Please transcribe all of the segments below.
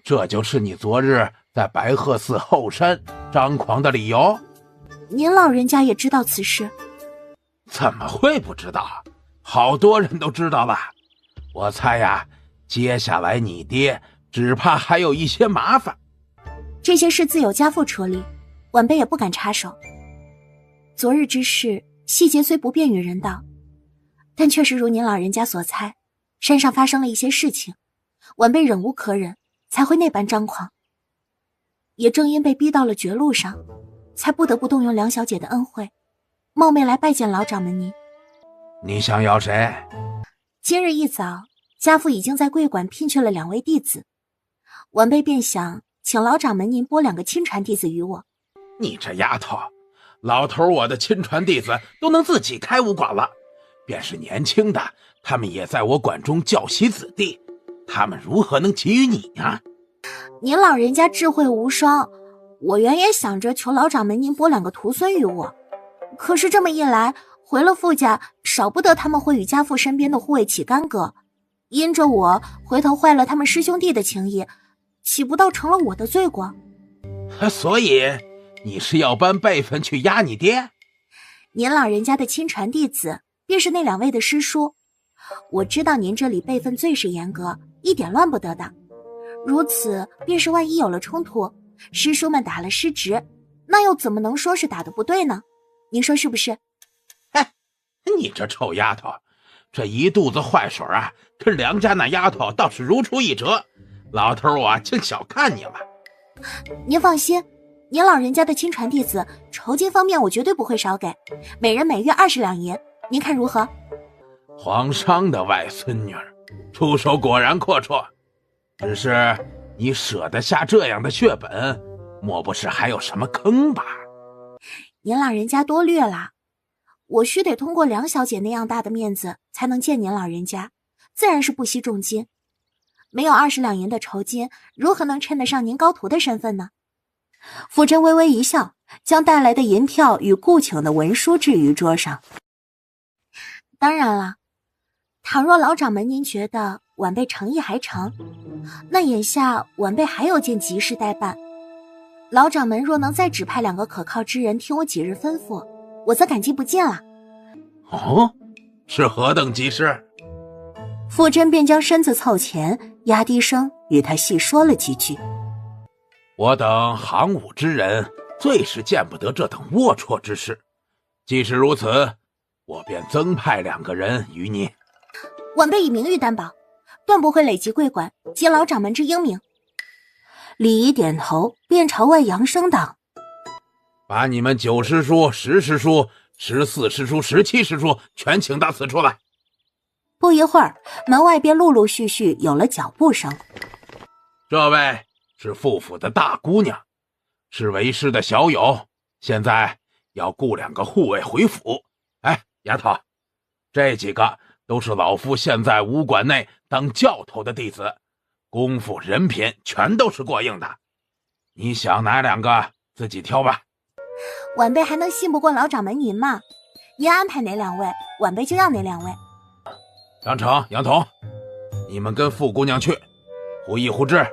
这就是你昨日在白鹤寺后山张狂的理由？您老人家也知道此事？怎么会不知道？好多人都知道了。我猜呀，接下来你爹只怕还有一些麻烦。这些事自有家父处理，晚辈也不敢插手。昨日之事细节虽不便于人道，但确实如您老人家所猜，山上发生了一些事情，晚辈忍无可忍，才会那般张狂。也正因被逼到了绝路上，才不得不动用梁小姐的恩惠，冒昧来拜见老掌门您。你想要谁？今日一早，家父已经在贵馆聘去了2位弟子，晚辈便想请老掌门您拨2个亲传弟子于我。你这丫头，老头我的亲传弟子都能自己开武馆了，便是年轻的，他们也在我馆中教习子弟，他们如何能给予你呀？您老人家智慧无双，我原也想着求老掌门您拨2个徒孙于我，可是这么一来，回了傅家，少不得他们会与家父身边的护卫起干戈，因着我回头坏了他们师兄弟的情谊，岂不倒成了我的罪过？所以你是要搬辈分去压你爹？您老人家的亲传弟子便是那2位的师叔，我知道您这里辈分最是严格，一点乱不得的。如此便是万一有了冲突，师叔们打了失职，那又怎么能说是打得不对呢？您说是不是？你这臭丫头，这一肚子坏水啊，跟梁家那丫头倒是如出一辙，老头我竟小看你了。您放心，您老人家的亲传弟子酬金方面我绝对不会少给，每人每月20两银，您看如何？皇上的外孙女出手果然阔绰，只是你舍得下这样的血本，莫不是还有什么坑吧？您老人家多虑了，我须得通过梁小姐那样大的面子才能见您老人家，自然是不惜重金。没有20两银的酬金，如何能称得上您高徒的身份呢？傅真微微一笑，将带来的银票与顾请的文书置于桌上。当然了，倘若老掌门您觉得晚辈诚意还成，那眼下晚辈还有件急事待办。老掌门若能再指派2个可靠之人听我几日吩咐，我则感激不尽了。哦，是何等急事？傅真便将身子凑前，压低声与他细说了几句。我等行武之人最是见不得这等龌龊之事，既是如此，我便增派2个人与你。晚辈以名誉担保，断不会累及贵馆及老掌门之英名。李仪点头，便朝外扬声道：把你们9师叔、10师叔、14师叔、17师叔全请到此处来。不一会儿，门外便陆陆续续有了脚步声。这位是傅府的大姑娘，是为师的小友，现在要雇2个护卫回府。哎，丫头，这几个都是老夫现在武馆内当教头的弟子，功夫人品全都是过硬的，你想哪2个自己挑吧。晚辈还能信不过老掌门您吗？您安排哪2位，晚辈就要哪2位。张成、杨童，你们跟傅姑娘去；胡毅、胡志，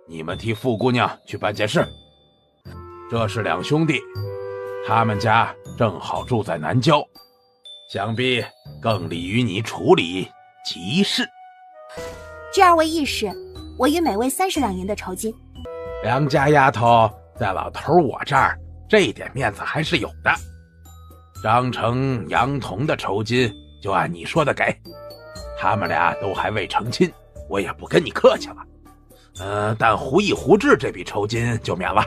你们替傅姑娘去办件事。这是2兄弟，他们家正好住在南郊，想必更利于你处理急事。这2位义士，我与每位30两银的酬金。梁家丫头在老头我这儿，这一点面子还是有的。张成、杨童的酬金就按你说的给，他们俩都还未成亲，我也不跟你客气了。但胡毅、胡志这笔酬金就免了，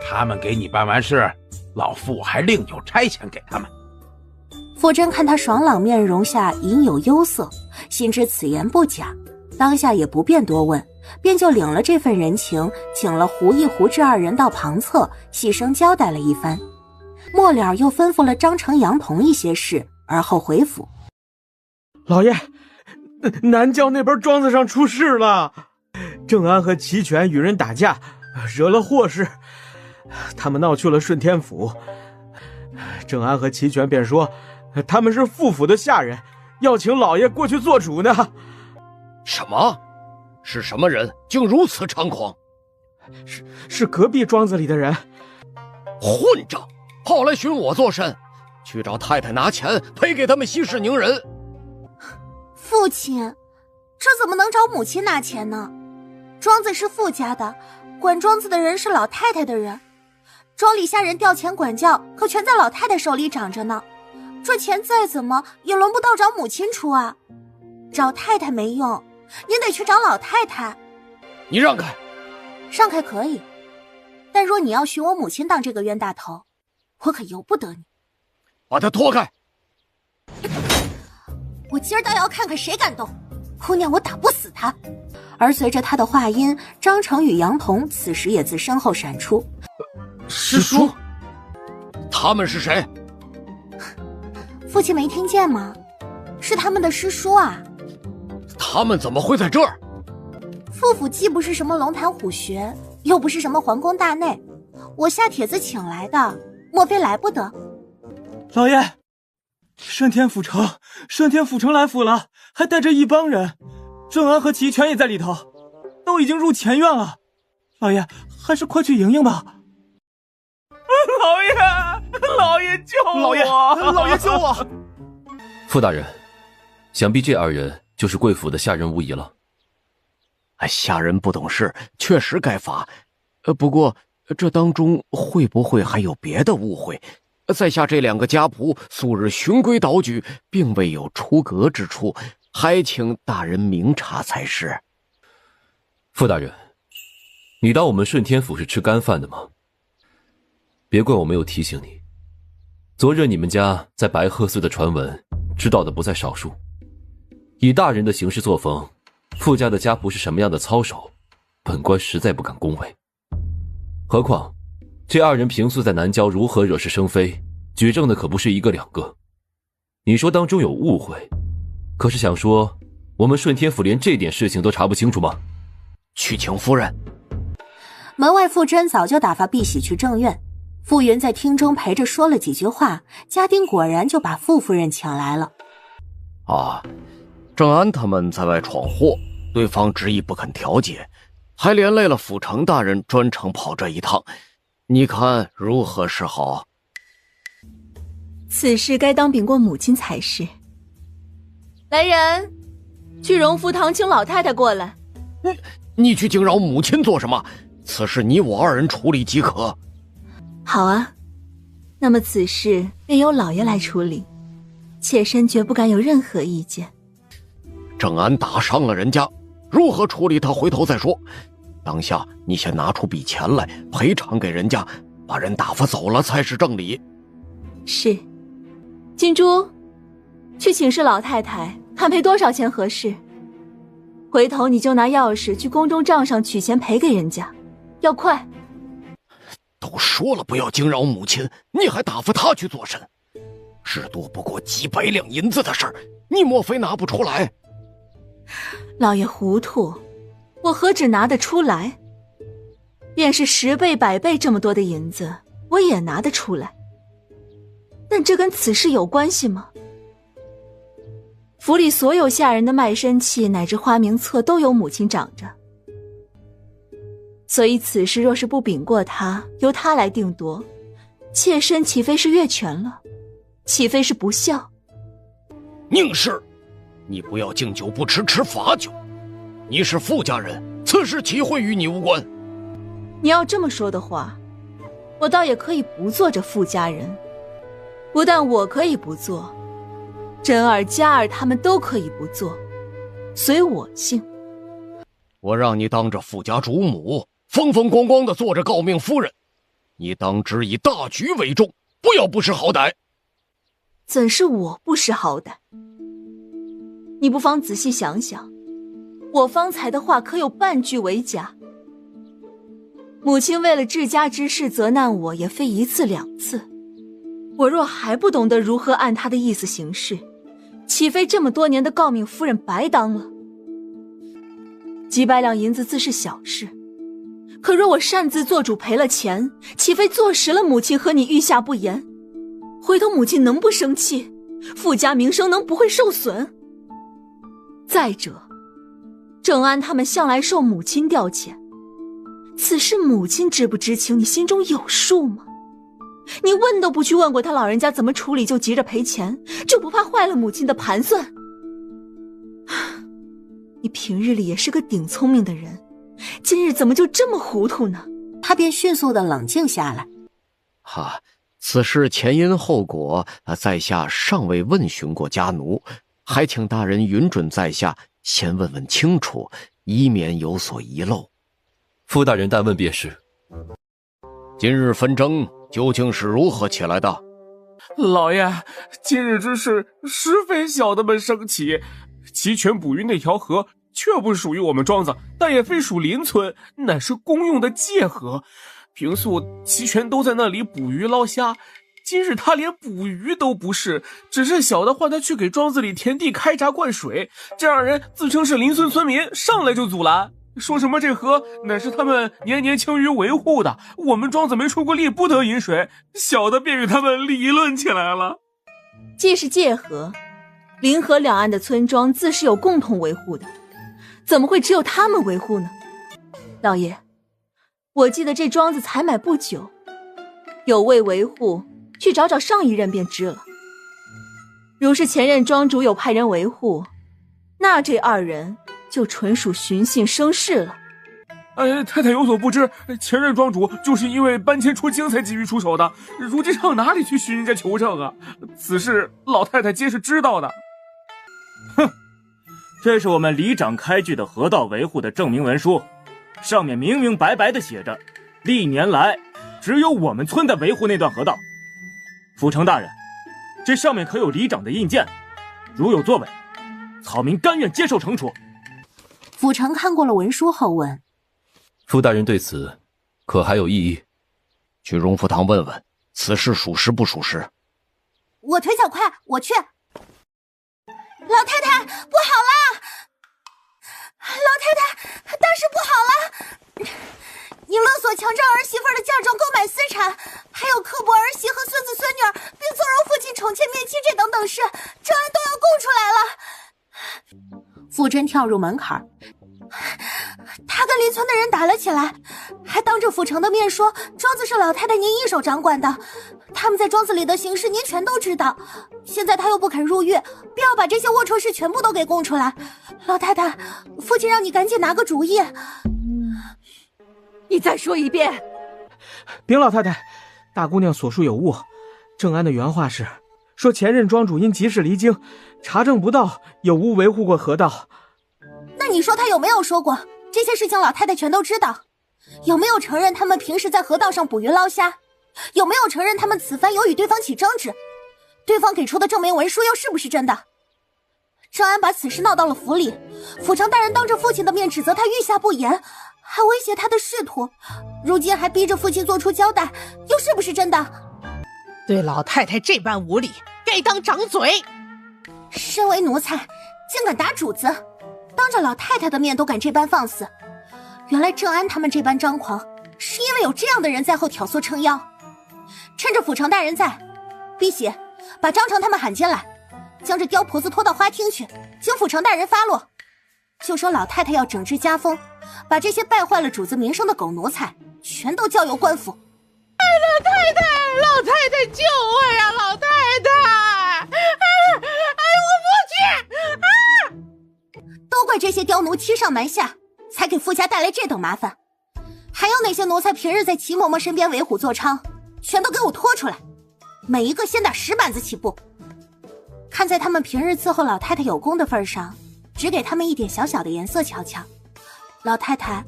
他们给你办完事，老夫还另有差遣给他们。傅真看他爽朗面容下隐有忧色，心知此言不假，当下也不便多问，便就领了这份人情，请了胡毅、胡志2人到旁侧，细声交代了一番。末了又吩咐了张成、杨童一些事，而后回府。老爷，南郊那边庄子上出事了，郑安和齐全与人打架，惹了祸事，他们闹去了顺天府。郑安和齐全便说他们是傅府的下人，要请老爷过去做主呢。什么？是什么人竟如此猖狂？是隔壁庄子里的人。混账！跑来寻我做甚？去找太太拿钱赔给他们息事宁人。父亲，这怎么能找母亲拿钱呢？庄子是傅家的，管庄子的人是老太太的人，庄里下人调钱管教，可全在老太太手里长着呢。这钱再怎么也轮不到找母亲出啊！找太太没用，您得去找老太太。你让开！让开可以，但若你要寻我母亲当这个冤大头，我可由不得你。把他拖开！我今儿倒要看看谁敢动，姑娘我打不死他。而随着他的话音，张成与杨童此时也自身后闪出。师叔，他们是谁？父亲没听见吗？是他们的师叔啊。他们怎么会在这儿？父既不是什么龙潭虎穴，又不是什么皇宫大内，我下帖子请来的，莫非来不得？老爷，顺天府城来府了，还带着一帮人，郑安和齐全也在里头，都已经入前院了。老爷，还是快去迎迎吧。老爷救我！老爷救我！傅大人，想必这二人就是贵府的下人无疑了。下人不懂事，确实该罚。不过这当中会不会还有别的误会？在下这两个家仆素日循规蹈矩，并未有出格之处，还请大人明察才是。傅大人，你当我们顺天府是吃干饭的吗？别怪我没有提醒你，昨日你们家在白鹤寺的传闻知道的不在少数。以大人的行事作风，傅家的家仆是什么样的操守，本官实在不敢恭维。何况这二人平素在南郊如何惹是生非，举证的可不是一个两个。你说当中有误会，可是想说我们顺天府连这点事情都查不清楚吗？去请夫人。门外傅真早就打发碧玺去正院，傅云在厅中陪着说了几句话，家丁果然就把傅夫人请来了。郑安他们在外闯祸，对方执意不肯调解，还连累了府城大人专程跑这一趟，你看如何是好？此事该当禀过母亲才是。来人，去荣福堂请老太太过来。你去惊扰母亲做什么？此事你我二人处理即可。好啊，那么此事便由老爷来处理，妾身绝不敢有任何意见。郑安打伤了人家，如何处理他回头再说。当下你先拿出笔钱来赔偿给人家，把人打发走了才是正理。是。金珠，去请示老太太，看赔多少钱合适。回头你就拿钥匙去宫中账上取钱赔给人家，要快。都说了不要惊扰母亲，你还打发他去做甚？至多不过几百两银子的事儿，你莫非拿不出来？老爷糊涂，我何止拿得出来，便是10倍100倍这么多的银子，我也拿得出来。但这跟此事有关系吗？府里所有下人的卖身契乃至花名册都由母亲掌着，所以此事若是不禀过他，由他来定夺，妾身岂非是越权了？岂非是不孝？宁氏，你不要敬酒不吃吃罚酒。你是傅家人，此事岂会与你无关？你要这么说的话，我倒也可以不做这傅家人。不但我可以不做，真儿、佳儿他们都可以不做，随我姓。我让你当着傅家主母，风风光光地做着诰命夫人，你当只以大局为重，不要不识好歹。怎是我不识好歹？你不妨仔细想想，我方才的话可有半句为假？母亲为了治家之事责难我，也非1次2次。我若还不懂得如何按她的意思行事，岂非这么多年的诰命夫人白当了？几百两银子自是小事，可若我擅自做主赔了钱，岂非坐实了母亲和你御下不严？回头母亲能不生气？傅家名声能不会受损？再者，郑安他们向来受母亲调遣，此事母亲知不知情，你心中有数吗？你问都不去问过他老人家怎么处理，就急着赔钱，就不怕坏了母亲的盘算？你平日里也是个顶聪明的人，今日怎么就这么糊涂呢？他便迅速的冷静下来。此事前因后果，在下尚未问询过家奴，还请大人允准在下先问问清楚，以免有所遗漏。傅大人但问便是。今日纷争究竟是如何起来的？老爷，今日之事实非小的们生起。齐全捕鱼那条河确不属于我们庄子，但也非属邻村，乃是公用的界河。平素齐全都在那里捕鱼捞虾，今日他连捕鱼都不是，只是小的唤他去给庄子里田地开闸灌水，这二人自称是邻村村民，上来就阻拦，说什么这河乃是他们年年清鱼维护的，我们庄子没出过力不得饮水，小的便与他们理论起来了。既是界河，临河两岸的村庄自是有共同维护的，怎么会只有他们维护呢？老爷，我记得这庄子才买不久，有未维护，去找找上一任便知了。如是前任庄主有派人维护，那这二人就纯属寻衅生事了。太太有所不知，前任庄主就是因为搬迁出京才急于出手的，如今上哪里去寻人家求证啊？此事老太太皆是知道的。哼，这是我们里长开具的河道维护的证明文书，上面明明白白的写着，历年来只有我们村在维护那段河道。府城大人，这上面可有里长的印鉴？如有作伪，草民甘愿接受惩处。府城看过了文书后问：傅大人对此可还有异议？去荣福堂问问，此事属实不属实？我腿脚快，我去。老太太，不好了！老太太，大事不好了！你勒索强占儿媳妇的嫁妆、购买私产，还有刻薄儿媳和孙子孙女，并纵容父亲宠妾灭妻这等等事，郑安都要供出来了。傅真跳入门槛，他跟邻村的人打了起来，还当着府城的面说庄子是老太太您一手掌管的，他们在庄子里的行事您全都知道。现在他又不肯入狱，便要把这些龌龊事全部都给供出来。老太太，父亲让你赶紧拿个主意。你再说一遍。禀老太太，大姑娘所述有误。郑安的原话是说前任庄主因急事离京，查证不到有无维护过河道。那你说他有没有说过这些事情老太太全都知道？有没有承认他们平时在河道上捕鱼捞虾？有没有承认他们此番有与对方起争执？对方给出的证明文书又是不是真的？郑安把此事闹到了府里，府城大人当着父亲的面指责他御下不严，还威胁他的仕途，如今还逼着父亲做出交代，又是不是真的？对老太太这般无礼，该当掌嘴。身为奴才，竟敢打主子，当着老太太的面都敢这般放肆。原来郑安他们这般张狂，是因为有这样的人在后挑唆撑腰。趁着府城大人在，碧玺把张成他们喊进来，将这刁婆子拖到花厅去，请府城大人发落，就说老太太要整治家风，把这些败坏了主子名声的狗奴才全都交由官府。老太太救我呀！老太太，我不去！都怪这些刁奴欺上瞒下，才给傅家带来这等麻烦。还有那些奴才平日在齐嬷嬷身边为虎作伥，全都给我拖出来，每一个先打10板子起步。看在他们平日伺候老太太有功的份上，只给他们一点小小的颜色瞧瞧。老太太，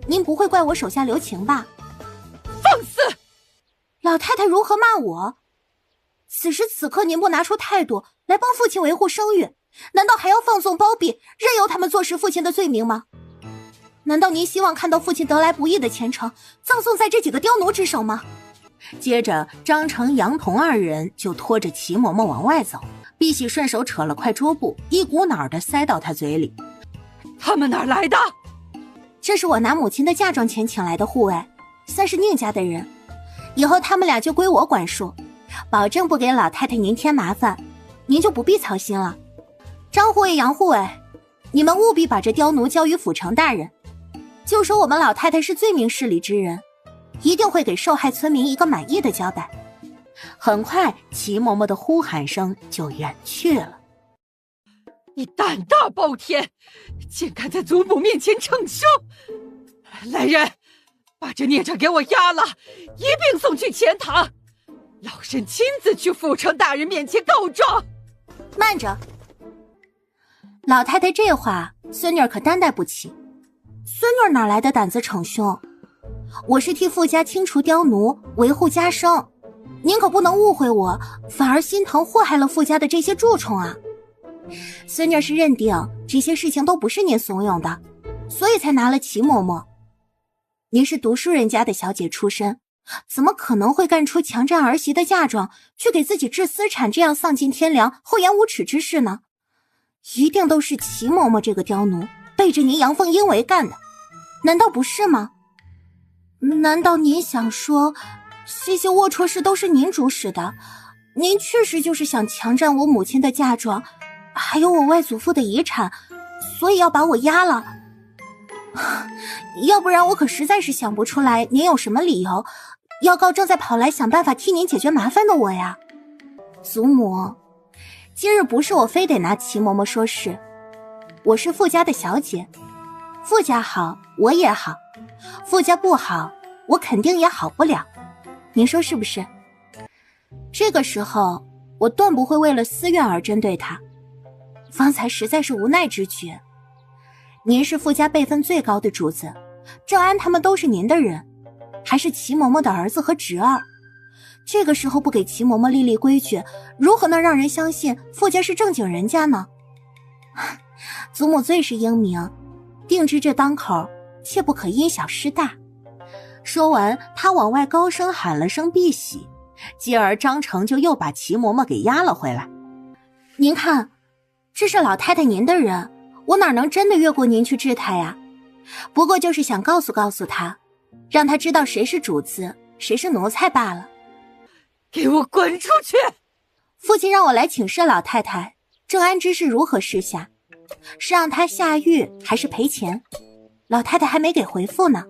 您不会怪我手下留情吧？放肆！老太太如何骂我？此时此刻您不拿出态度来帮父亲维护声誉，难道还要放纵包庇，任由他们坐实父亲的罪名吗？难道您希望看到父亲得来不易的前程葬送在这几个刁奴之手吗？接着张成、杨童二人就拖着齐嬷嬷往外走，碧玺顺手扯了块桌布，一股脑的塞到他嘴里。他们哪儿来的？这是我拿母亲的嫁妆钱请来的护卫，算是宁家的人，以后他们俩就归我管束，保证不给老太太您添麻烦，您就不必操心了。张护卫、杨护卫，你们务必把这刁奴交于府城大人，就说我们老太太是最明事理之人，一定会给受害村民一个满意的交代。很快，齐嬷嬷的呼喊声就远去了。你胆大包天，竟敢在祖母面前逞凶！来人，把这孽障给我押了，一并送去前堂。老身亲自去府城大人面前告状。慢着，老太太这话，孙女儿可担待不起。孙女儿哪来的胆子逞凶？我是替傅家清除刁奴，维护家声。您可不能误会我，反而心疼祸害了傅家的这些蛀虫啊！孙女儿是认定这些事情都不是您怂恿的，所以才拿了齐嬷嬷。您是读书人家的小姐出身，怎么可能会干出强占儿媳的嫁妆，去给自己治私产这样丧尽天良、厚颜无耻之事呢？一定都是齐嬷嬷这个刁奴背着您阳奉阴违干的，难道不是吗？难道您想说这些龌龊事都是您主使的？您确实就是想强占我母亲的嫁妆，还有我外祖父的遗产，所以要把我押了。要不然我可实在是想不出来您有什么理由要告正在跑来想办法替您解决麻烦的我呀。祖母，今日不是我非得拿齐嬷嬷说事，我是傅家的小姐，傅家好我也好，傅家不好我肯定也好不了，您说是不是？这个时候我断不会为了私怨而针对他，方才实在是无奈之举。您是傅家辈分最高的主子，郑安他们都是您的人，还是齐嬷嬷的儿子和侄儿，这个时候不给齐嬷嬷立立规矩，如何能让人相信傅家是正经人家呢？祖母最是英明，定知这当口切不可因小失大。说完，他往外高声喊了声避喜，继而张成就又把齐嬷嬷给押了回来。您看，这是老太太您的人，我哪能真的越过您去治她呀？不过就是想告诉她，让她知道谁是主子，谁是奴才罢了。给我滚出去！父亲让我来请示老太太，郑安之是如何示下，是让他下狱还是赔钱？老太太还没给回复呢。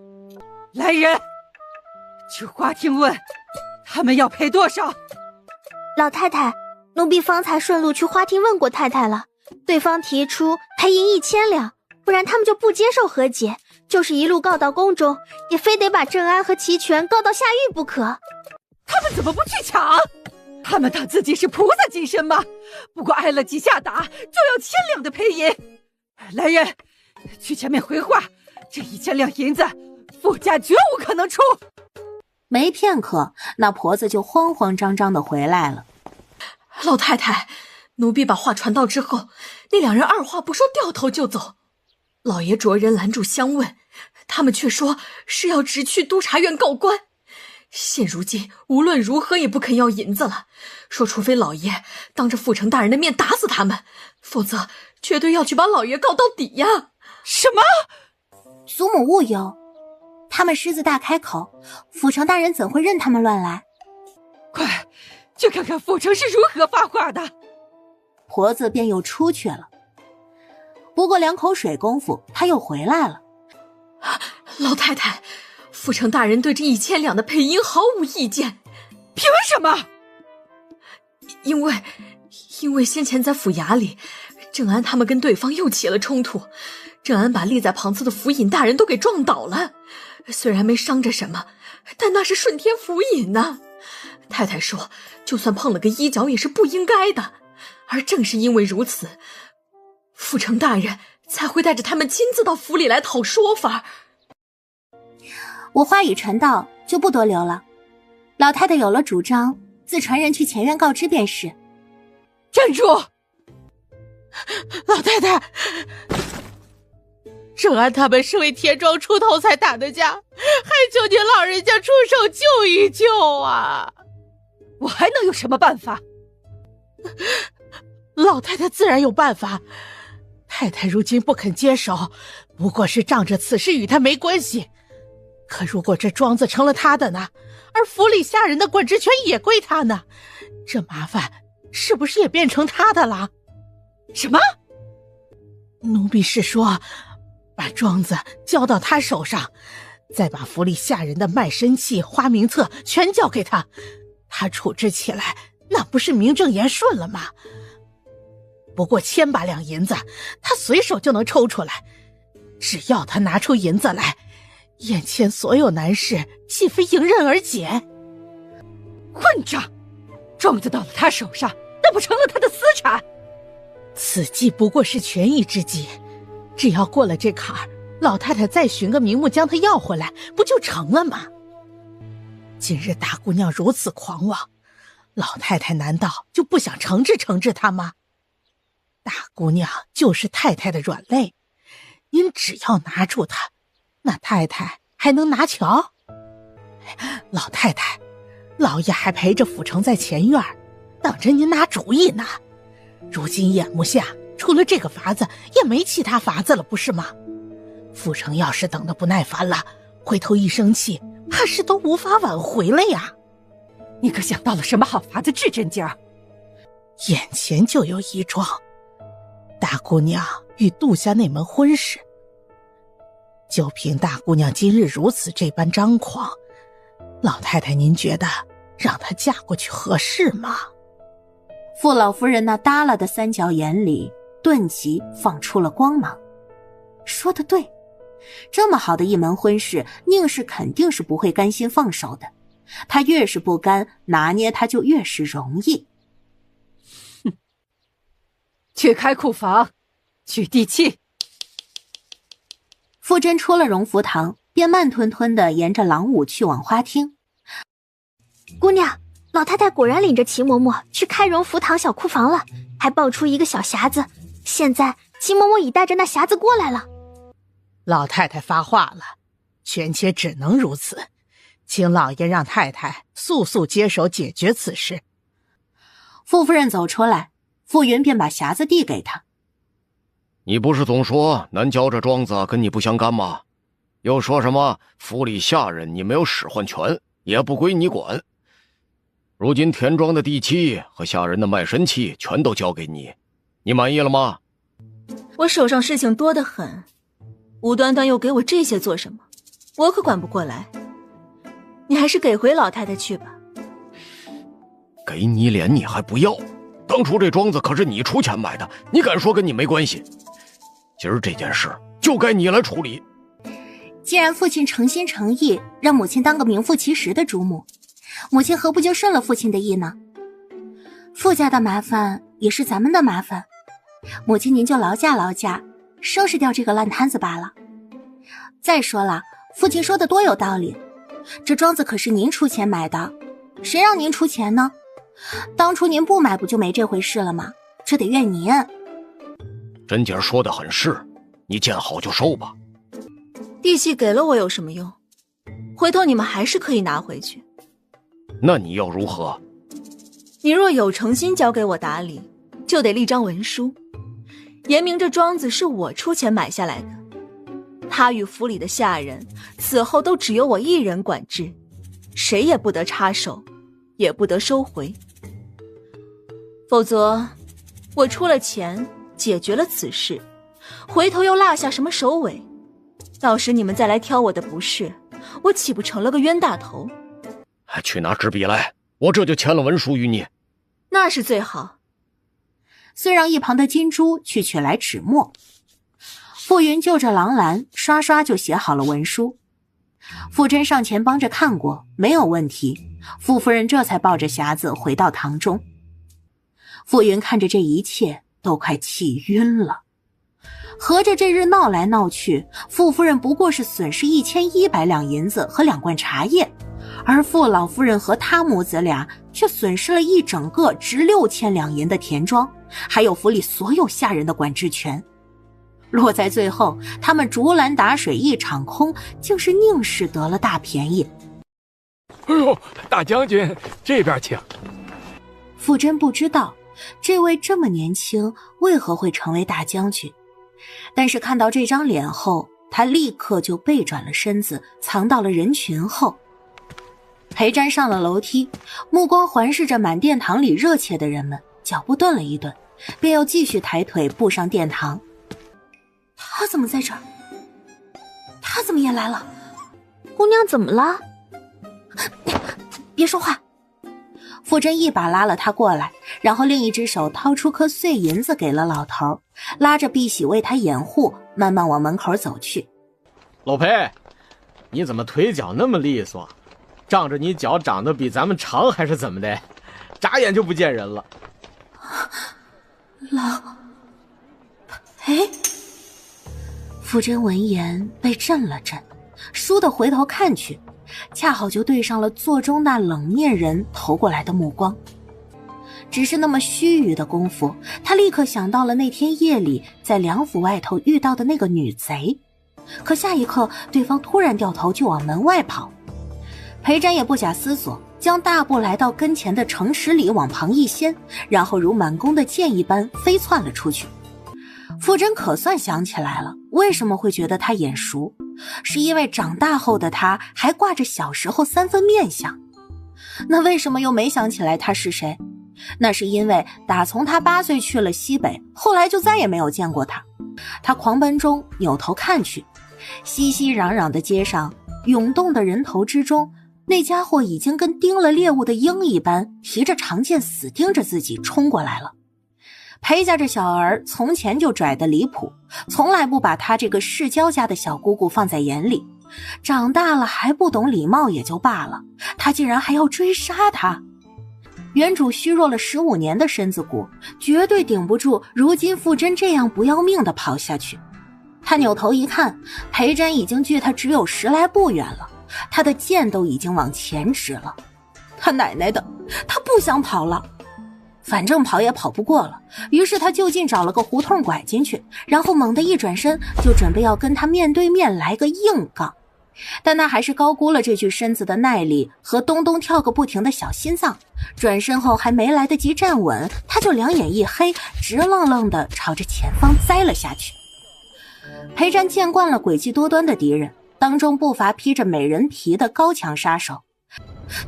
来人，去花厅问他们要赔多少。老太太，奴婢方才顺路去花厅问过太太了，对方提出赔银1000两，不然他们就不接受和解，就是一路告到宫中，也非得把郑安和齐全告到下狱不可。他们怎么不去抢？他们当自己是菩萨金身吗？不过挨了几下打，就要1000两的赔银。来人，去前面回话，这1000两银子，傅家绝无可能出。没片刻，那婆子就慌慌张张地回来了。老太太，奴婢把话传到之后，那两人二话不说掉头就走。老爷着人拦住相问，他们却说是要直去督察院告官。现如今无论如何也不肯要银子了，说除非老爷当着傅成大人的面打死他们，否则绝对要去把老爷告到底呀！什么？祖母勿忧，他们狮子大开口，府城大人怎会任他们乱来？快去看看傅成是如何发话的。婆子便又出去了。不过2口水功夫，他又回来了。老太太，傅成大人对这1000两的赔银毫无意见。凭什么？因为先前在府衙里，郑安他们跟对方又起了冲突，郑安把立在旁侧的府尹大人都给撞倒了，虽然没伤着什么，但那是顺天府尹呐。太太说就算碰了个衣角也是不应该的，而正是因为如此，傅成大人才会带着他们亲自到府里来讨说法。我话已传到，就不多留了。老太太有了主张，自传人去前院告知便是。站住！老太太，郑安他们是为田庄出头才打的架，还求您老人家出手救一救啊！我还能有什么办法？老太太自然有办法。太太如今不肯接手，不过是仗着此事与她没关系。可如果这庄子成了她的呢，而府里下人的管职权也归她呢，这麻烦是不是也变成她的了？什么？奴婢是说，把庄子交到他手上，再把府里下人的卖身契、花名册全交给他，他处置起来那不是名正言顺了吗？不过1000把两银子，他随手就能抽出来，只要他拿出银子来，眼前所有难事岂非迎刃而解？混账！庄子到了他手上，那不成了他的私产？此计不过是权宜之计，只要过了这坎儿，老太太再寻个名目将他要回来，不就成了吗？今日大姑娘如此狂妄，老太太难道就不想惩治她吗？大姑娘就是太太的软肋，您只要拿住她，那太太还能拿瞧？老太太，老爷还陪着府城在前院，等着您拿主意呢。如今眼目下，除了这个法子，也没其他法子了，不是吗？府城要是等得不耐烦了，回头一生气，怕是都无法挽回了呀。你可想到了什么好法子治真家？眼前就有一桩，大姑娘欲度下那门婚事。就凭大姑娘今日如此这般张狂，老太太您觉得让她嫁过去合适吗？傅老夫人那耷拉的三角眼里顿即放出了光芒。说得对，这么好的一门婚事，宁氏肯定是不会甘心放手的。她越是不甘，拿捏她就越是容易。哼，去开库房，取地契。傅真出了荣福堂，便慢吞吞地沿着廊庑去往花厅。姑娘，老太太果然领着齐嬷嬷去开荣福堂小库房了，还抱出一个小匣子。现在齐嬷嬷已带着那匣子过来了。老太太发话了，权且只能如此，请老爷让太太速速接手解决此事。傅夫人走出来，傅云便把匣子递给她。你不是总说南郊这庄子跟你不相干吗？又说什么府里下人你没有使唤权，也不归你管。如今田庄的地契和下人的卖身契全都交给你，你满意了吗？我手上事情多得很，无端端又给我这些做什么？我可管不过来。你还是给回老太太去吧。给你脸你还不要？当初这庄子可是你出钱买的，你敢说跟你没关系？今儿这件事就该你来处理。既然父亲诚心诚意让母亲当个名副其实的主母，母亲何不就顺了父亲的意呢？傅家的麻烦也是咱们的麻烦，母亲您就劳驾劳驾，收拾掉这个烂摊子罢了。再说了，父亲说的多有道理，这庄子可是您出钱买的，谁让您出钱呢？当初您不买不就没这回事了吗？这得怨您。甄姐说的很是，你见好就收吧。地契给了我有什么用？回头你们还是可以拿回去。那你要如何？你若有诚心交给我打理，就得立张文书，言明这庄子是我出钱买下来的，他与府里的下人此后都只有我一人管制，谁也不得插手，也不得收回。否则我出了钱解决了此事，回头又落下什么首尾，到时你们再来挑我的不是，我岂不成了个冤大头？去拿纸笔来，我这就签了文书与你。那是最好。遂让一旁的金珠去取来纸墨。傅云就着狼兰刷刷就写好了文书。傅真上前帮着看过，没有问题。傅夫人这才抱着匣子回到堂中。傅云看着这一切都快气晕了，合着这日闹来闹去，傅夫人不过是损失1100两银子和2罐茶叶，而傅老夫人和他母子俩却损失了一整个值6000两银的田庄，还有府里所有下人的管制权。落在最后，他们竹篮打水一场空，竟是宁氏得了大便宜。哎呦，大将军，这边请。傅真不知道这位这么年轻为何会成为大将军，但是看到这张脸后，他立刻就背转了身子，藏到了人群后。裴瞻上了楼梯，目光环视着满殿堂里热切的人们，脚步顿了一顿，便又继续抬腿步上殿堂。他怎么在这儿？他怎么也来了？姑娘怎么了？别说话。傅真一把拉了他过来，然后另一只手掏出颗碎银子给了老头，拉着碧玺为他掩护，慢慢往门口走去。老裴，你怎么腿脚那么利索？仗着你脚长得比咱们长还是怎么的？眨眼就不见人了。老裴。傅真闻言被震了震，倏地回头看去，恰好就对上了座中那冷面人投过来的目光。只是那么须臾的功夫，他立刻想到了那天夜里在梁府外头遇到的那个女贼。可下一刻，对方突然掉头就往门外跑。裴瞻也不假思索，将大步来到跟前的城池里往旁一掀，然后如满弓的箭一般飞窜了出去。傅真可算想起来了，为什么会觉得他眼熟，是因为长大后的他还挂着小时候3分面相。那为什么又没想起来他是谁？那是因为打从他8岁去了西北，后来就再也没有见过他。他狂奔中扭头看去，熙熙攘攘的街上，涌动的人头之中，那家伙已经跟盯了猎物的鹰一般，提着长剑死盯着自己冲过来了。裴家这小儿从前就拽得离谱，从来不把他这个世交家的小姑姑放在眼里，长大了还不懂礼貌也就罢了，他竟然还要追杀他。原主虚弱了15年的身子骨，绝对顶不住如今傅真这样不要命的跑下去。他扭头一看，裴瞻已经距他只有10来步远了，他的剑都已经往前指了。他奶奶的，他不想跑了，反正跑也跑不过了，于是他就近找了个胡同拐进去，然后猛地一转身，就准备要跟他面对面来个硬杠。但他还是高估了这具身子的耐力和咚咚跳个不停的小心脏，转身后还没来得及站稳，他就两眼一黑，直愣愣地朝着前方栽了下去。裴瞻见惯了诡计多端的敌人，当中不乏披着美人皮的高强杀手。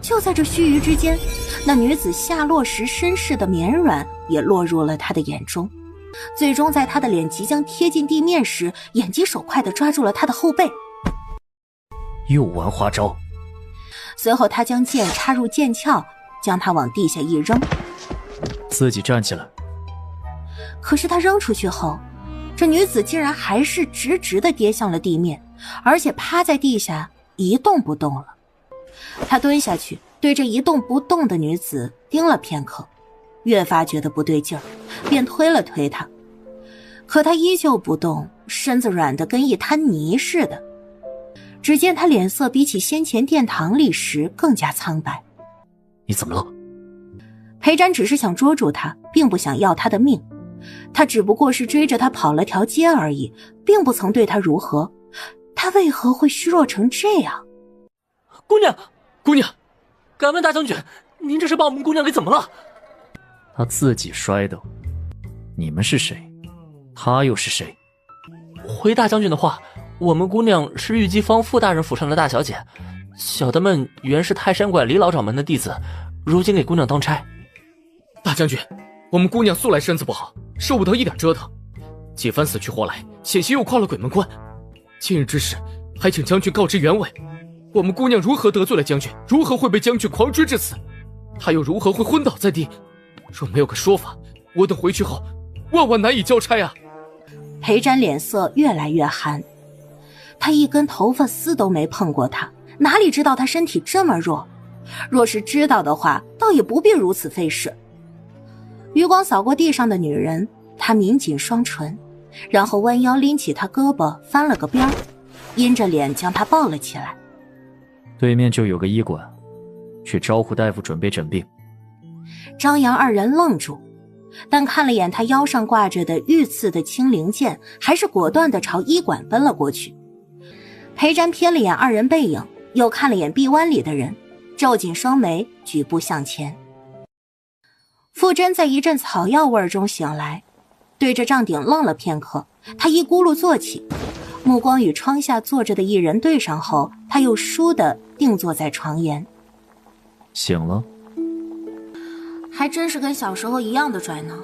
就在这须臾之间，那女子下落时身世的绵软也落入了他的眼中，最终在他的脸即将贴近地面时，眼疾手快地抓住了他的后背。又玩花招。随后他将剑插入剑鞘，将他往地下一扔，自己站起来。可是他扔出去后，这女子竟然还是直直地跌向了地面，而且趴在地下一动不动了。他蹲下去，对着一动不动的女子盯了片刻，越发觉得不对劲儿，便推了推她。可她依旧不动，身子软得跟一滩泥似的。只见她脸色比起先前殿堂里时更加苍白。你怎么了？裴瞻只是想捉住她，并不想要她的命。他只不过是追着她跑了条街而已，并不曾对她如何。她为何会虚弱成这样？姑娘，姑娘，敢问大将军，您这是把我们姑娘给怎么了？她自己摔的。你们是谁？她又是谁？回大将军的话，我们姑娘是玉姬坊傅大人府上的大小姐，小的们原是泰山馆李老掌门的弟子，如今给姑娘当差。大将军，我们姑娘素来身子不好，受不得一点折腾，几番死去活来，险些又跨了鬼门关。今日之事，还请将军告知原委。我们姑娘如何得罪了将军？如何会被将军狂追至此？她又如何会昏倒在地？若没有个说法，我等回去后万万难以交差啊！裴瞻脸色越来越寒，他一根头发丝都没碰过他，哪里知道他身体这么弱？若是知道的话，倒也不必如此费事。余光扫过地上的女人，他抿紧双唇，然后弯腰拎起她胳膊翻了个边，阴着脸将她抱了起来。对面就有个医馆，去招呼大夫准备诊病。张扬二人愣住，但看了眼他腰上挂着的御赐的青灵剑，还是果断地朝医馆奔了过去。裴瞻瞥了眼二人背影，又看了眼臂弯里的人，皱紧双眉，举步向前。傅真在一阵草药味中醒来，对着帐顶愣了片刻，他一咕噜坐起，目光与窗下坐着的一人对上后，他又倏地定坐在床沿。醒了？还真是跟小时候一样的拽呢。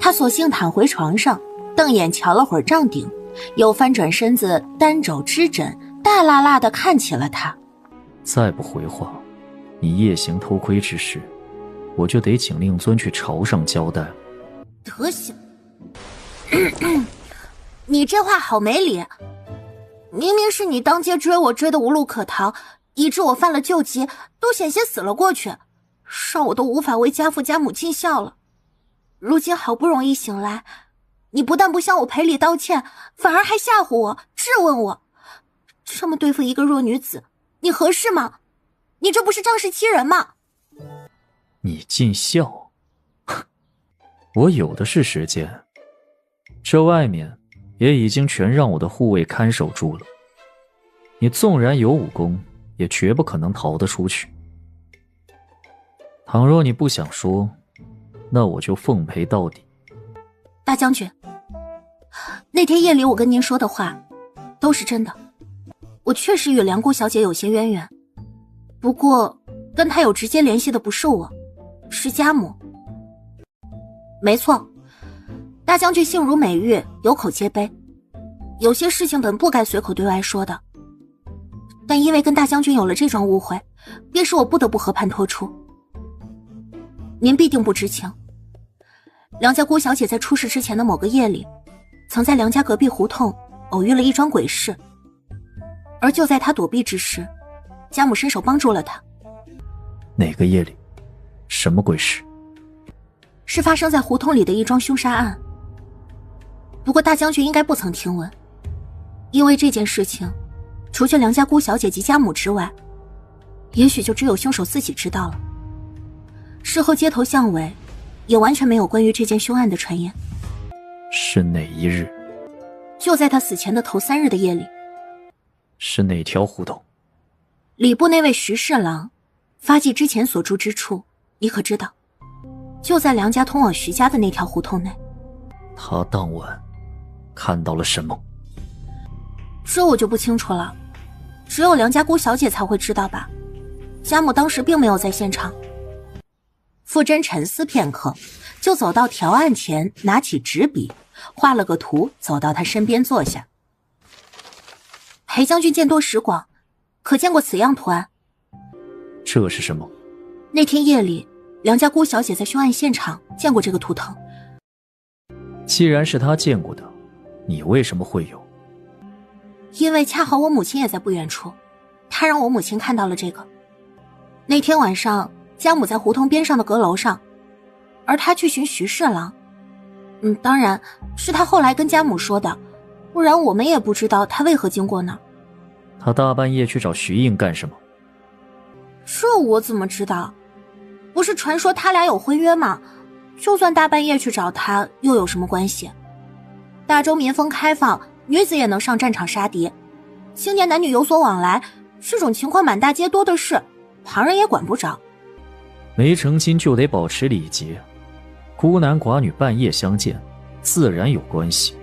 他索性躺回床上，瞪眼瞧了会儿帐顶，又翻转身子，单肘支枕，大辣辣地看起了他。再不回话，你夜行偷窥之事，我就得请令尊去朝上交代了。德行，你这话好没理。明明是你当街追我，追得无路可逃，以致我犯了救急，都险些死了过去，让我都无法为家父家母尽孝了。如今好不容易醒来，你不但不向我赔礼道歉，反而还吓唬我，质问我，这么对付一个弱女子，你合适吗？你这不是仗势欺人吗？你尽孝？我有的是时间，这外面也已经全让我的护卫看守住了。你纵然有武功，也绝不可能逃得出去。倘若你不想说，那我就奉陪到底。大将军，那天夜里我跟您说的话都是真的，我确实与梁姑小姐有些渊源，不过跟她有直接联系的不是我，是家母。没错，大将军性如美玉，有口皆碑，有些事情本不该随口对外说的，但因为跟大将军有了这桩误会，便使我不得不和盘托出。您必定不知情，梁家姑小姐在出事之前的某个夜里，曾在梁家隔壁胡同偶遇了一桩鬼事，而就在她躲避之时，家母伸手帮助了她。哪个夜里？什么鬼事？是发生在胡同里的一桩凶杀案。不过大将军应该不曾听闻，因为这件事情除去梁家姑小姐及家母之外，也许就只有凶手自己知道了。事后街头巷尾也完全没有关于这件凶案的传言。是哪一日？就在他死前的头3日的夜里。是哪条胡同？礼部那位徐侍郎发迹之前所住之处，你可知道？就在梁家通往徐家的那条胡同内。他当晚看到了什么？这我就不清楚了，只有梁家姑小姐才会知道吧。家母当时并没有在现场。傅真沉思片刻，就走到条案前，拿起纸笔画了个图，走到他身边坐下。裴将军见多识广，可见过此样图案？这是什么？那天夜里梁家姑小姐在凶案现场见过这个图腾。既然是她见过的，你为什么会有？因为恰好我母亲也在不远处，她让我母亲看到了这个。那天晚上家母在胡同边上的阁楼上，而她去寻徐侍郎。当然是她后来跟家母说的，不然我们也不知道她为何经过那儿。她大半夜去找徐应干什么？这我怎么知道？不是传说他俩有婚约吗？就算大半夜去找他，又有什么关系？大周民风开放，女子也能上战场杀敌，青年男女有所往来，这种情况满大街多的是，旁人也管不着。没成亲就得保持礼节，孤男寡女半夜相见，自然有关系。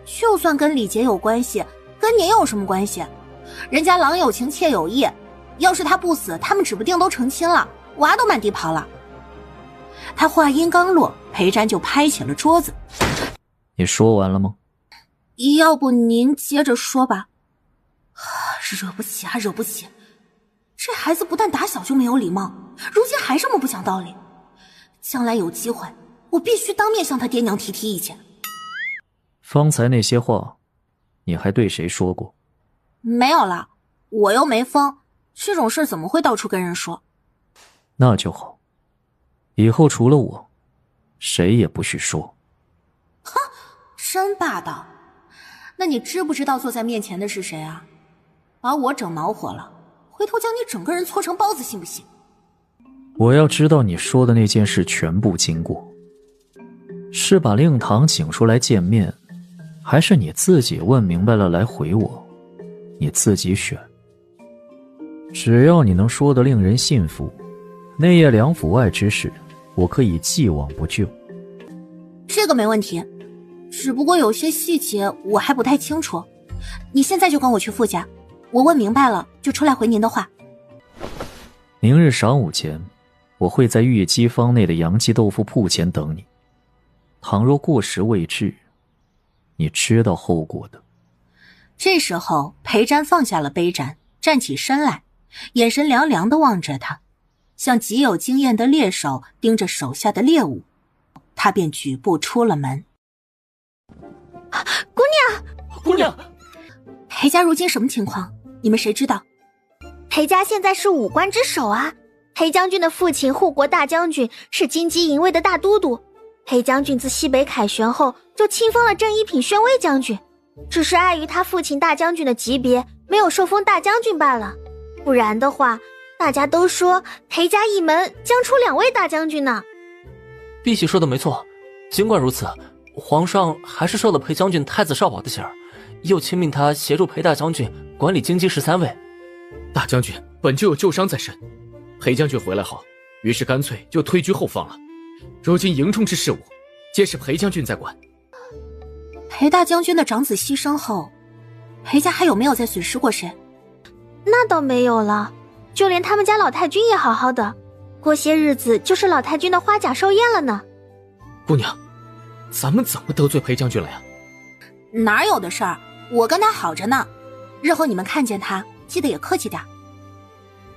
就算跟礼节有关系，跟您有什么关系？人家郎有情妾有意，要是他不死，他们指不定都成亲了，娃都满地跑了。他话音刚落，裴瞻就拍起了桌子。你说完了吗？要不您接着说吧。惹不起啊，惹不起！这孩子不但打小就没有礼貌，如今还这么不讲道理。将来有机会，我必须当面向他爹娘提意见。方才那些话，你还对谁说过？没有了，我又没疯，这种事怎么会到处跟人说？那就好，以后除了我，谁也不许说。哼，真霸道！那你知不知道坐在面前的是谁啊？把我整毛火了，回头将你整个人搓成包子，信不信？我要知道你说的那件事全部经过，是把令堂请出来见面，还是你自己问明白了来回我？你自己选。只要你能说得令人信服，那夜梁府外之事，我可以既往不咎。这个没问题，只不过有些细节我还不太清楚。你现在就跟我去傅家，我问明白了就出来回您的话。明日晌午前，我会在玉姬坊内的杨记豆腐铺前等你。倘若过时未至，你知道后果的。这时候裴瞻放下了杯盏，站起身来，眼神凉凉地望着他，像极有经验的猎手盯着手下的猎物。他便举步出了门。姑娘，姑娘，裴家如今什么情况？你们谁知道？裴家现在是5官之首啊。裴将军的父亲护国大将军是金鸡营卫的大都督，裴将军自西北凯旋后就亲封了正一品宣威将军，只是碍于他父亲大将军的级别，没有受封大将军罢了。不然的话，大家都说裴家一门将出2位大将军呢。碧玺说的没错，尽管如此，皇上还是受了裴将军太子少保的信儿，又亲命他协助裴大将军管理京畿13位。大将军本就有旧伤在身，裴将军回来后，于是干脆就退居后方了。如今营中之事务，皆是裴将军在管。裴大将军的长子牺牲后，裴家还有没有再损失过谁？那倒没有了，就连他们家老太君也好好的，过些日子就是老太君的花甲寿宴了呢。姑娘，咱们怎么得罪裴将军了呀？哪有的事儿，我跟他好着呢，日后你们看见他，记得也客气点。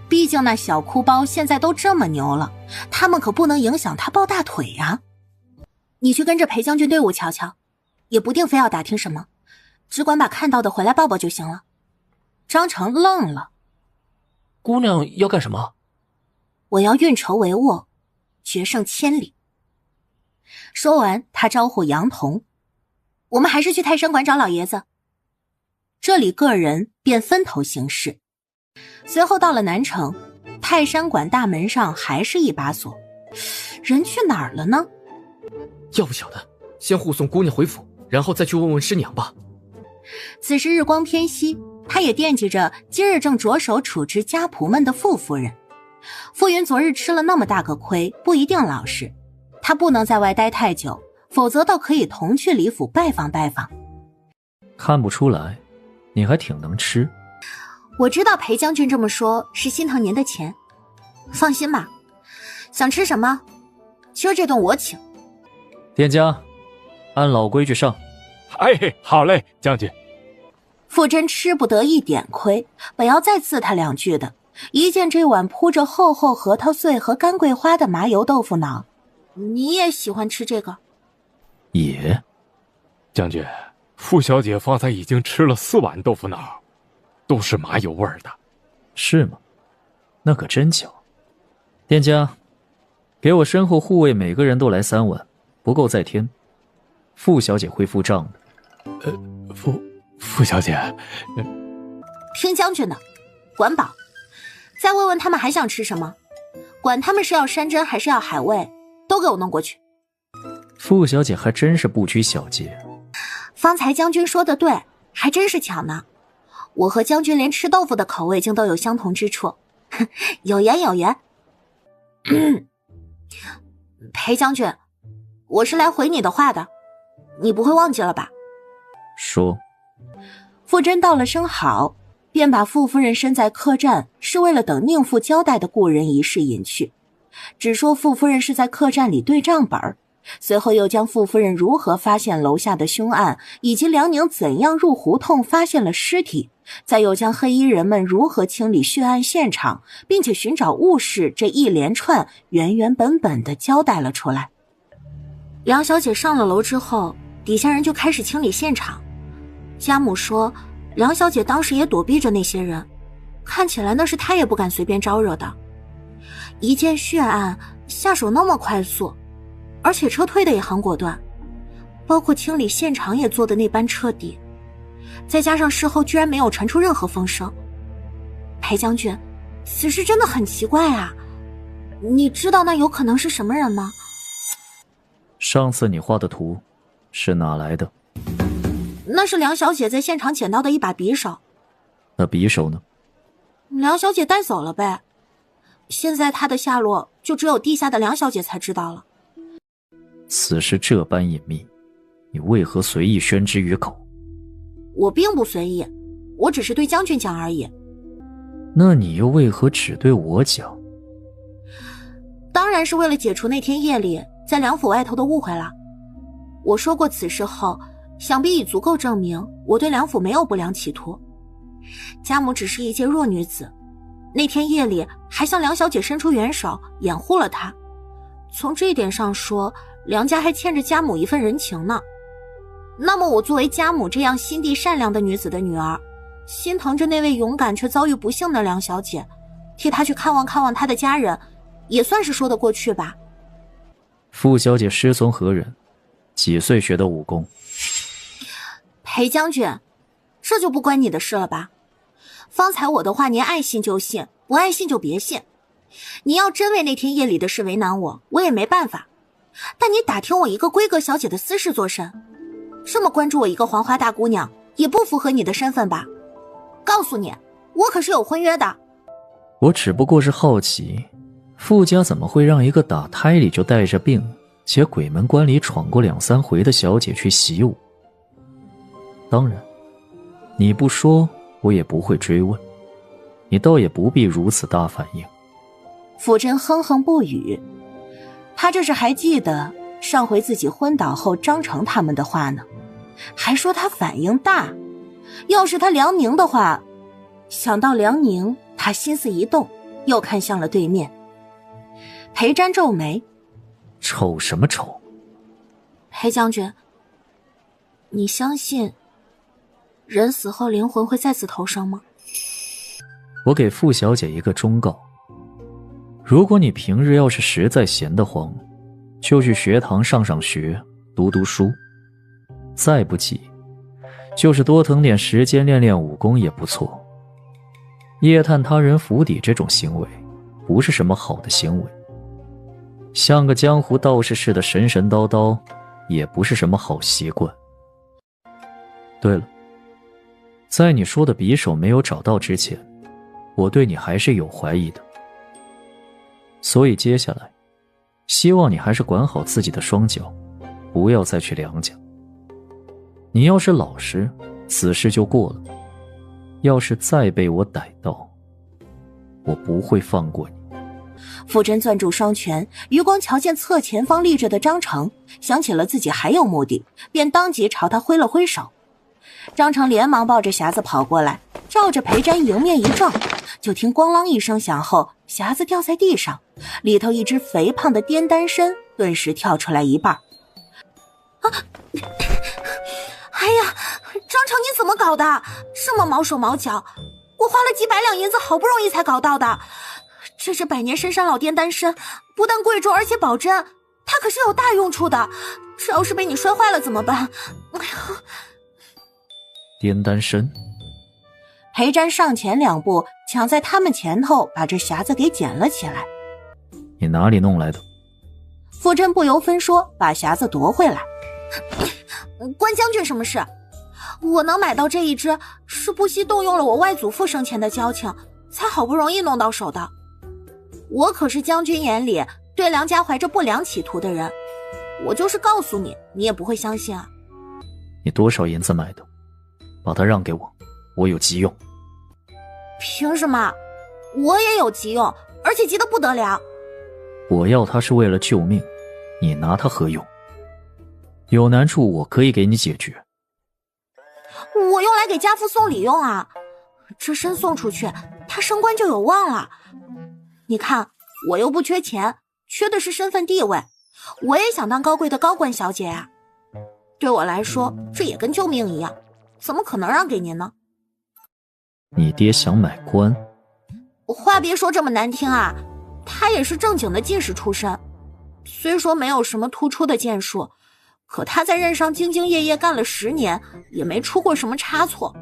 毕竟那小哭包现在都这么牛了，他们可不能影响他抱大腿呀。你去跟着裴将军队伍瞧瞧，也不定非要打听什么，只管把看到的回来报报就行了。张成愣了。姑娘要干什么？我要运筹帷幄，决胜千里。说完，他招呼杨童，我们还是去泰山馆找老爷子。这里个人便分头行事。随后到了南城，泰山馆大门上还是一把锁，人去哪儿了呢？要不晓得，先护送姑娘回府，然后再去问问师娘吧。此时日光偏西，他也惦记着今日正着手处置家仆们的傅夫人。傅云昨日吃了那么大个亏，不一定老实，他不能在外待太久，否则倒可以同去李府拜访拜访。看不出来，你还挺能吃。我知道裴将军这么说是心疼您的钱，放心吧，想吃什么，今儿这顿我请。店家，按老规矩上。哎，好嘞，将军。傅真吃不得一点亏，本要再刺他2句的，一见这碗铺着厚厚核桃碎和干桂花的麻油豆腐脑，你也喜欢吃这个？也。将军，傅小姐方才已经吃了4碗豆腐脑，都是麻油味的。是吗？那可真巧。店家，给我身后护卫每个人都来3碗，不够再添。傅小姐会付账的。傅小姐，听将军的，管饱。再问问他们还想吃什么，管他们是要山珍还是要海味，都给我弄过去。傅小姐还真是不拘小节。方才将军说的对，还真是巧呢。我和将军连吃豆腐的口味竟都有相同之处，有缘有缘。裴将军，我是来回你的话的，你不会忘记了吧？说。傅真道了声好，便把傅夫人身在客栈是为了等宁父交代的故人一事引去，只说傅夫人是在客栈里对账本，随后又将傅夫人如何发现楼下的凶案，以及梁宁怎样入胡同发现了尸体，再又将黑衣人们如何清理血案现场，并且寻找误事这一连串原原本本的交代了出来。梁小姐上了楼之后，底下人就开始清理现场。家母说梁小姐当时也躲避着那些人，看起来那是她也不敢随便招惹的。一件血案下手那么快速，而且撤退的也很果断，包括清理现场也做得那般彻底，再加上事后居然没有传出任何风声。裴将军，此事真的很奇怪啊，你知道那有可能是什么人吗？上次你画的图是哪来的？那是梁小姐在现场捡到的一把匕首。那匕首呢？梁小姐带走了呗，现在她的下落就只有地下的梁小姐才知道了。此事这般隐秘，你为何随意宣之于口？我并不随意，我只是对将军讲而已。那你又为何只对我讲？当然是为了解除那天夜里在梁府外头的误会了。我说过此事后，想必已足够证明我对梁府没有不良企图。家母只是一介弱女子，那天夜里还向梁小姐伸出援手，掩护了她。从这一点上说，梁家还欠着家母一份人情呢。那么我作为家母这样心地善良的女子的女儿，心疼着那位勇敢却遭遇不幸的梁小姐，替她去看望看望她的家人，也算是说得过去吧。傅小姐师从何人？几岁学的武功？裴将军，这就不关你的事了吧？方才我的话您爱信就信，不爱信就别信。你要真为那天夜里的事为难我，我也没办法。但你打听我一个闺阁小姐的私事做甚？这么关注我一个黄花大姑娘，也不符合你的身份吧？告诉你，我可是有婚约的。我只不过是好奇，傅家怎么会让一个打胎里就带着病，且鬼门关里闯过2、3回的小姐去习武？当然，你不说，我也不会追问。你倒也不必如此大反应。傅真哼哼不语，他这是还记得上回自己昏倒后张成他们的话呢，还说他反应大。要是他梁宁的话，想到梁宁，他心思一动，又看向了对面。裴瞻皱眉，瞅什么瞅？裴将军，你相信人死后灵魂会再次投生吗？我给傅小姐一个忠告，如果你平日要是实在闲得慌，就去学堂上上学，读读书，再不济就是多腾点时间练练武功也不错。夜探他人府邸这种行为不是什么好的行为，像个江湖道士似的神神叨叨也不是什么好习惯。对了，在你说的匕首没有找到之前，我对你还是有怀疑的。所以接下来希望你还是管好自己的双脚，不要再去梁家。你要是老实，此事就过了，要是再被我逮到，我不会放过你。傅真攥住双拳，余光瞧见侧前方立着的张成，想起了自己还有目的，便当即朝他挥了挥手。张成连忙抱着匣子跑过来，照着裴瞻迎面一撞，就听咣啷一声响后，匣子掉在地上，里头一只肥胖的颠单参顿时跳出来一半。哎呀，张成你怎么搞的？这么毛手毛脚，我花了几百两银子好不容易才搞到的。这是百年深山老颠单参，不但贵重而且保真，它可是有大用处的。这要是被你摔坏了怎么办？颠单参。裴瞻上前2步，抢在他们前头，把这匣子给捡了起来。你哪里弄来的？傅真不由分说，把匣子夺回来。关将军什么事？我能买到这一只，是不惜动用了我外祖父生前的交情，才好不容易弄到手的。我可是将军眼里对梁家怀着不良企图的人，我就是告诉你，你也不会相信啊。你多少银子买的？把它让给我，我有急用。凭什么？我也有急用，而且急得不得了。我要它是为了救命，你拿它何用？有难处我可以给你解决。我用来给家父送礼用啊，这参送出去，他升官就有望了。你看，我又不缺钱，缺的是身份地位，我也想当高贵的高官小姐啊。对我来说，这也跟救命一样，怎么可能让给您呢？你爹想买官？话别说这么难听啊，他也是正经的进士出身，虽说没有什么突出的建树，可他在任上兢兢业业干了10年，也没出过什么差错。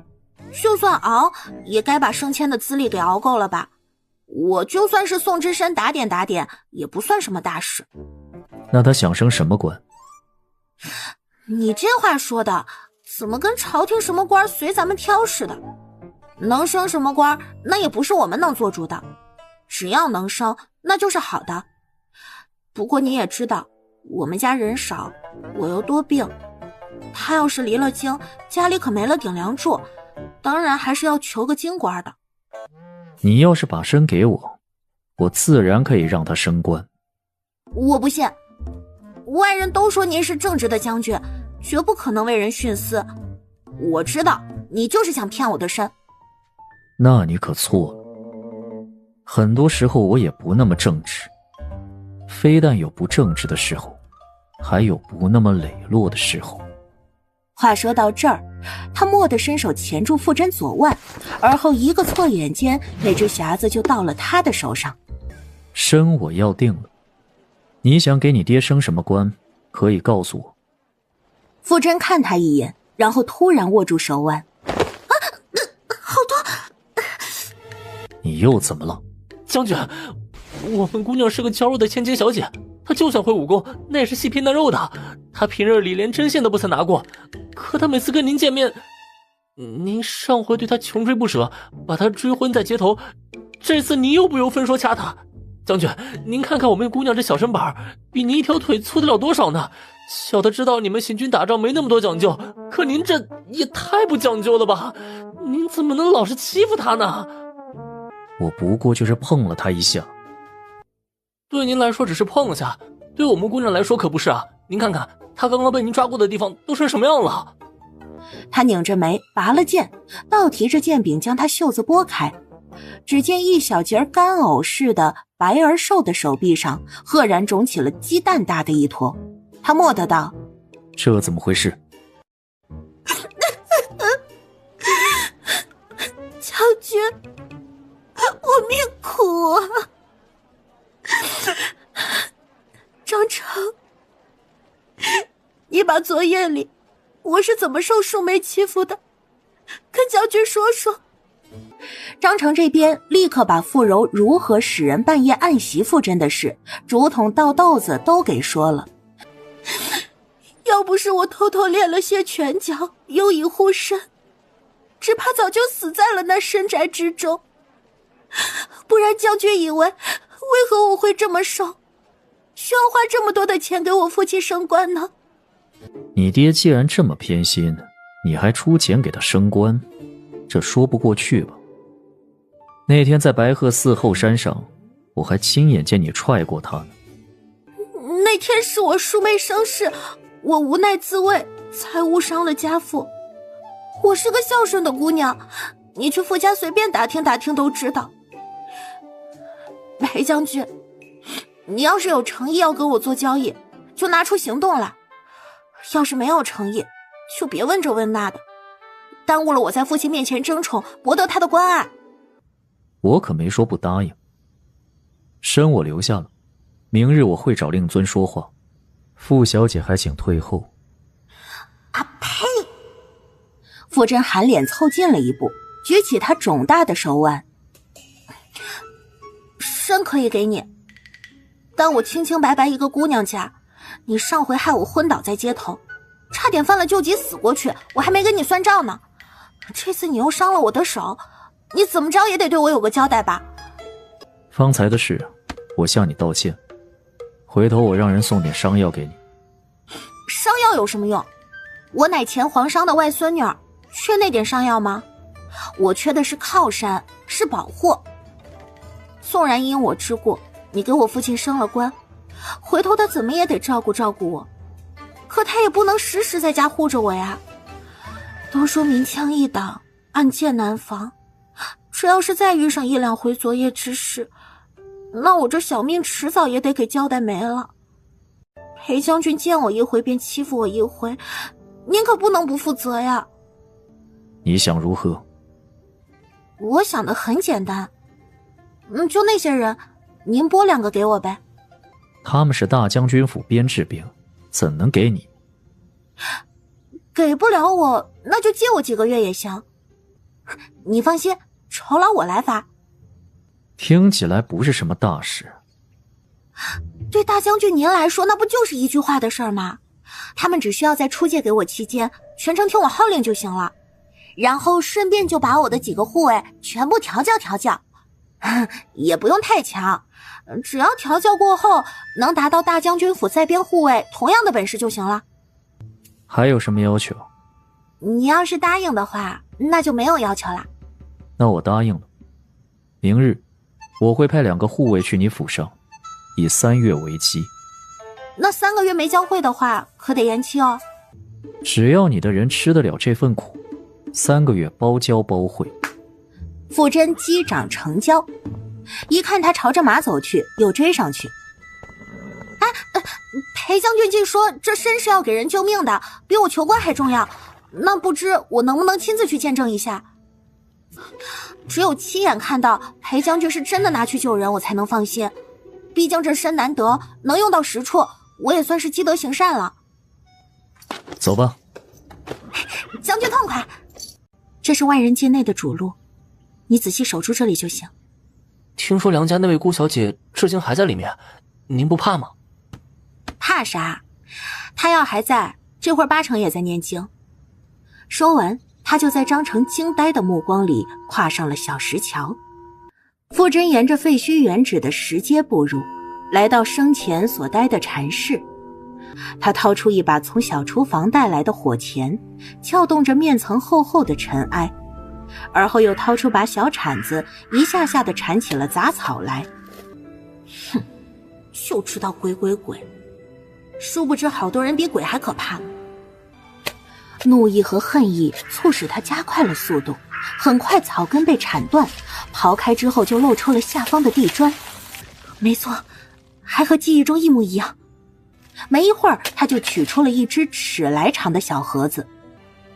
就算熬，也该把升迁的资历给熬够了吧。我就算是宋之山打点打点，也不算什么大事。那他想升什么官？你这话说的，怎么跟朝廷什么官随咱们挑似的？能升什么官，那也不是我们能做主的。只要能升，那就是好的。不过你也知道，我们家人少，我又多病，他要是离了京，家里可没了顶梁柱，当然还是要求个京官的。你要是把参给我，我自然可以让他升官。我不信，外人都说您是正直的将军，绝不可能为人徇私。我知道你就是想骗我的身。那你可错了，很多时候我也不那么正直，非但有不正直的时候，还有不那么磊落的时候。话说到这儿，他蓦地伸手钳住傅真左腕，而后一个错眼间，那只匣子就到了他的手上。身我要定了，你想给你爹升什么官，可以告诉我。傅真看他一眼，然后突然握住手腕。好多！你又怎么了？将军，我们姑娘是个娇弱的千金小姐，她就算会武功，那也是细皮嫩肉的。她平日里连针线都不曾拿过，可她每次跟您见面，您上回对她穷追不舍，把她追昏在街头，这次您又不由分说掐她。将军，您看看我们姑娘这小身板，比您一条腿粗得了多少呢？小的知道你们行军打仗没那么多讲究，可您这也太不讲究了吧？您怎么能老是欺负她呢？我不过就是碰了她一下。对您来说只是碰了下，对我们姑娘来说可不是啊！您看看，她刚刚被您抓过的地方都成什么样了？他拧着眉，拔了剑，倒提着剑柄将她袖子拨开。只见一小截干藕似的白而瘦的手臂上，赫然肿起了鸡蛋大的一坨。他默地道：“这怎么回事？”将军，我命苦啊！张成，你把昨夜里我是怎么受树梅欺负的，跟将军说说。张成这边立刻把傅柔如何使人半夜暗袭傅真的事，竹筒倒豆子都给说了。要不是我偷偷练了些拳脚，用以护身，只怕早就死在了那深宅之中。不然将军以为何我会这么瘦，需要花这么多的钱给我父亲升官呢？你爹既然这么偏心，你还出钱给他升官，这说不过去吧？那天在白鹤寺后山上，我还亲眼见你踹过他呢。那天是我叔妹生事，我无奈自卫，才误伤了家父。我是个孝顺的姑娘，你去傅家随便打听打听都知道。裴将军，你要是有诚意要跟我做交易，就拿出行动来；要是没有诚意，就别问这问那的，耽误了我在父亲面前争宠，博得他的关爱。我可没说不答应。身我留下了，明日我会找令尊说话。傅小姐还请退后。啊呸！傅真含脸凑近了一步，举起他肿大的手腕。身可以给你，但我清清白白一个姑娘家，你上回害我昏倒在街头，差点犯了救急死过去，我还没跟你算账呢。这次你又伤了我的手，你怎么着也得对我有个交代吧？方才的事，我向你道歉。回头我让人送点伤药给你。伤药有什么用？我乃前皇商的外孙女儿，缺那点伤药吗？我缺的是靠山，是保护。纵然因我之过，你给我父亲升了官，回头他怎么也得照顾照顾我，可他也不能时时在家护着我呀。都说明枪易挡，暗箭难防，只要是再遇上一两回昨夜之事，那我这小命迟早也得给交代没了。裴将军见我一回便欺负我一回，您可不能不负责呀。你想如何？我想的很简单，就那些人，您拨2个给我呗。他们是大将军府编制兵，怎能给你？给不了我，那就借我几个月也行。你放心，酬劳我来发。听起来不是什么大事。对大将军您来说，那不就是一句话的事儿吗？他们只需要在出借给我期间，全程听我号令就行了，然后顺便就把我的几个护卫全部调教调教。也不用太强，只要调教过后能达到大将军府在编护卫同样的本事就行了。还有什么要求？你要是答应的话，那就没有要求了。那我答应了。明日我会派2个护卫去你府上，以3月为期。那3个月没教会的话，可得延期哦。只要你的人吃得了这份苦，3个月包教包会。傅真击掌成交，一看他朝着马走去，又追上去。裴将军竟说这参是要给人救命的，比我求官还重要。那不知我能不能亲自去见证一下？只有亲眼看到裴将军是真的拿去救人，我才能放心。毕竟这参难得，能用到实处，我也算是积德行善了。走吧。将军痛快，这是万人界内的主路，你仔细守住这里就行。听说梁家那位姑小姐至今还在里面，您不怕吗？怕啥？她要还在，这会儿8成也在念经。说完，他就在张成惊呆的目光里跨上了小石桥。傅真沿着废墟原址的石阶步入，来到生前所待的禅室。他掏出一把从小厨房带来的火钳，撬动着面层厚厚的尘埃，而后又掏出把小铲子，一下下地铲起了杂草来。哼，就知道鬼，殊不知好多人比鬼还可怕呢。怒意和恨意促使他加快了速度，很快草根被铲断，刨开之后就露出了下方的地砖。没错，还和记忆中一模一样。没一会儿，他就取出了一只尺来长的小盒子。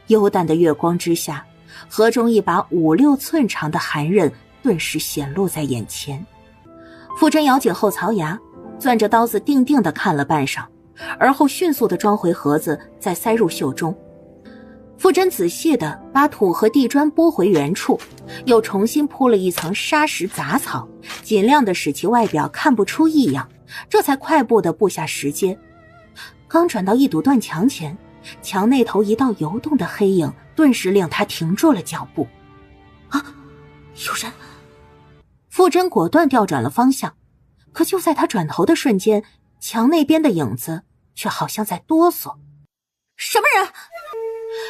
幽淡的月光之下，盒中一把5、6寸长的寒刃顿时显露在眼前。傅真咬紧后槽牙，攥着刀子定定地看了半晌，而后迅速地装回盒子，再塞入袖中。傅真仔细地把土和地砖拨回原处，又重新铺了一层沙石杂草，尽量地使其外表看不出异样，这才快步地步下石阶。刚转到一堵断墙前，墙那头一道游动的黑影顿时令他停住了脚步。有人！傅真果断调转了方向，可就在他转头的瞬间，墙那边的影子却好像在哆嗦。什么人？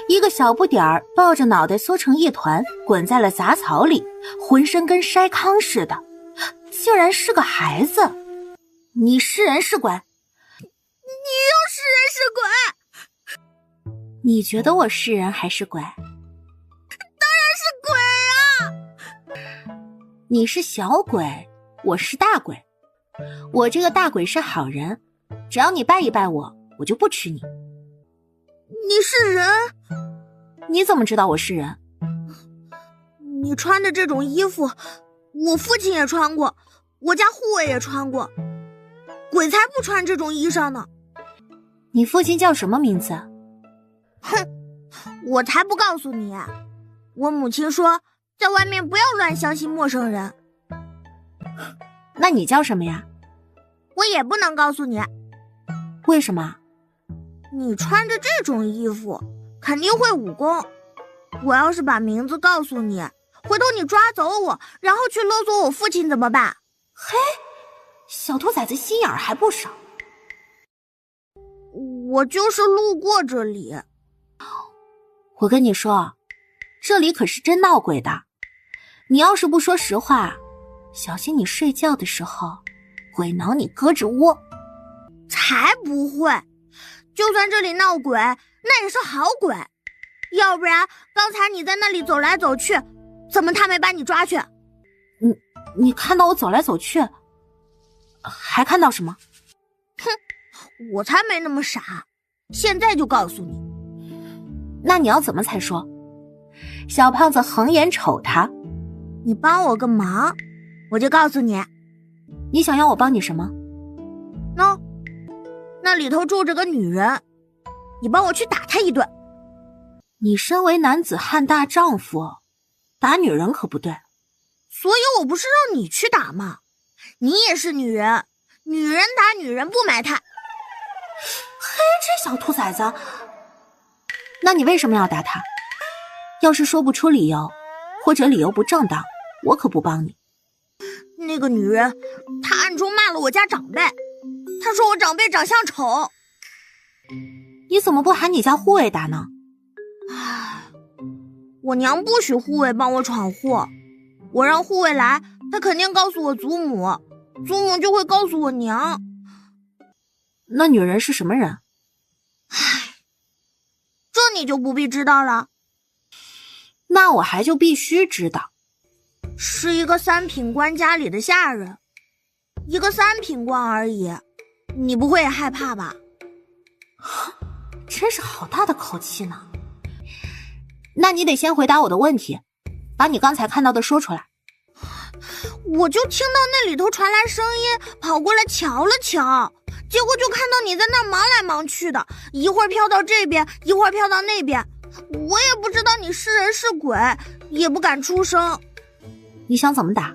一个小不点儿抱着脑袋缩成一团，滚在了杂草里，浑身跟筛糠似的，竟然是个孩子。你是人是鬼？你又是人是鬼？你觉得我是人还是鬼？当然是鬼啊！你是小鬼，我是大鬼。我这个大鬼是好人，只要你拜一拜我，我就不吃你。你是人？你怎么知道我是人？你穿的这种衣服，我父亲也穿过，我家护卫也穿过，鬼才不穿这种衣裳呢。你父亲叫什么名字？哼，我才不告诉你。我母亲说，在外面不要乱相信陌生人。那你叫什么呀？我也不能告诉你。为什么？你穿着这种衣服，肯定会武功。我要是把名字告诉你，回头你抓走我，然后去勒索我父亲怎么办？嘿，小兔崽子心眼儿还不少。我就是路过这里。我跟你说，这里可是真闹鬼的。你要是不说实话，小心你睡觉的时候，鬼挠你胳肢窝。才不会！就算这里闹鬼，那也是好鬼。要不然刚才你在那里走来走去，怎么他没把你抓去？你看到我走来走去，还看到什么？哼，我才没那么傻，现在就告诉你。那你要怎么才说？小胖子横眼瞅他，你帮我个忙，我就告诉你。你想要我帮你什么？那里头住着个女人，你帮我去打她一顿。你身为男子汉大丈夫，打女人可不对。所以我不是让你去打吗？你也是女人，女人打女人不埋汰。嘿，这小兔崽子，那你为什么要打她？要是说不出理由，或者理由不正当，我可不帮你。那个女人，她暗中骂了我家长辈，她说我长辈长相丑。你怎么不喊你家护卫打呢？我娘不许护卫帮我闯祸，我让护卫来，他肯定告诉我祖母，祖母就会告诉我娘。那女人是什么人？唉，这你就不必知道了。那我还就必须知道。是一个三品官家里的下人，一个三品官而已，你不会也害怕吧？真是好大的口气呢。那你得先回答我的问题，把你刚才看到的说出来。我就听到那里头传来声音，跑过来瞧了瞧，结果就看到你在那忙来忙去的，一会儿飘到这边，一会儿飘到那边，我也不知道你是人是鬼，也不敢出声。你想怎么打？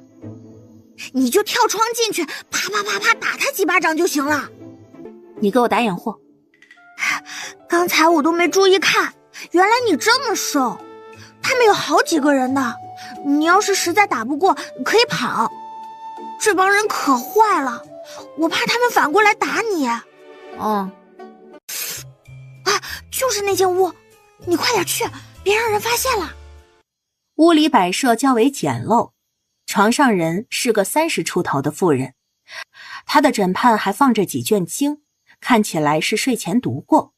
你就跳窗进去，啪啪啪啪打他几巴掌就行了。你给我打掩护。刚才我都没注意看，原来你这么瘦，他们有好几个人的，你要是实在打不过可以跑。这帮人可坏了，我怕他们反过来打你。就是那间屋，你快点去，别让人发现了。屋里摆设较为简陋，床上人是个30出头的妇人，她的枕畔还放着几卷经，看起来是睡前读过。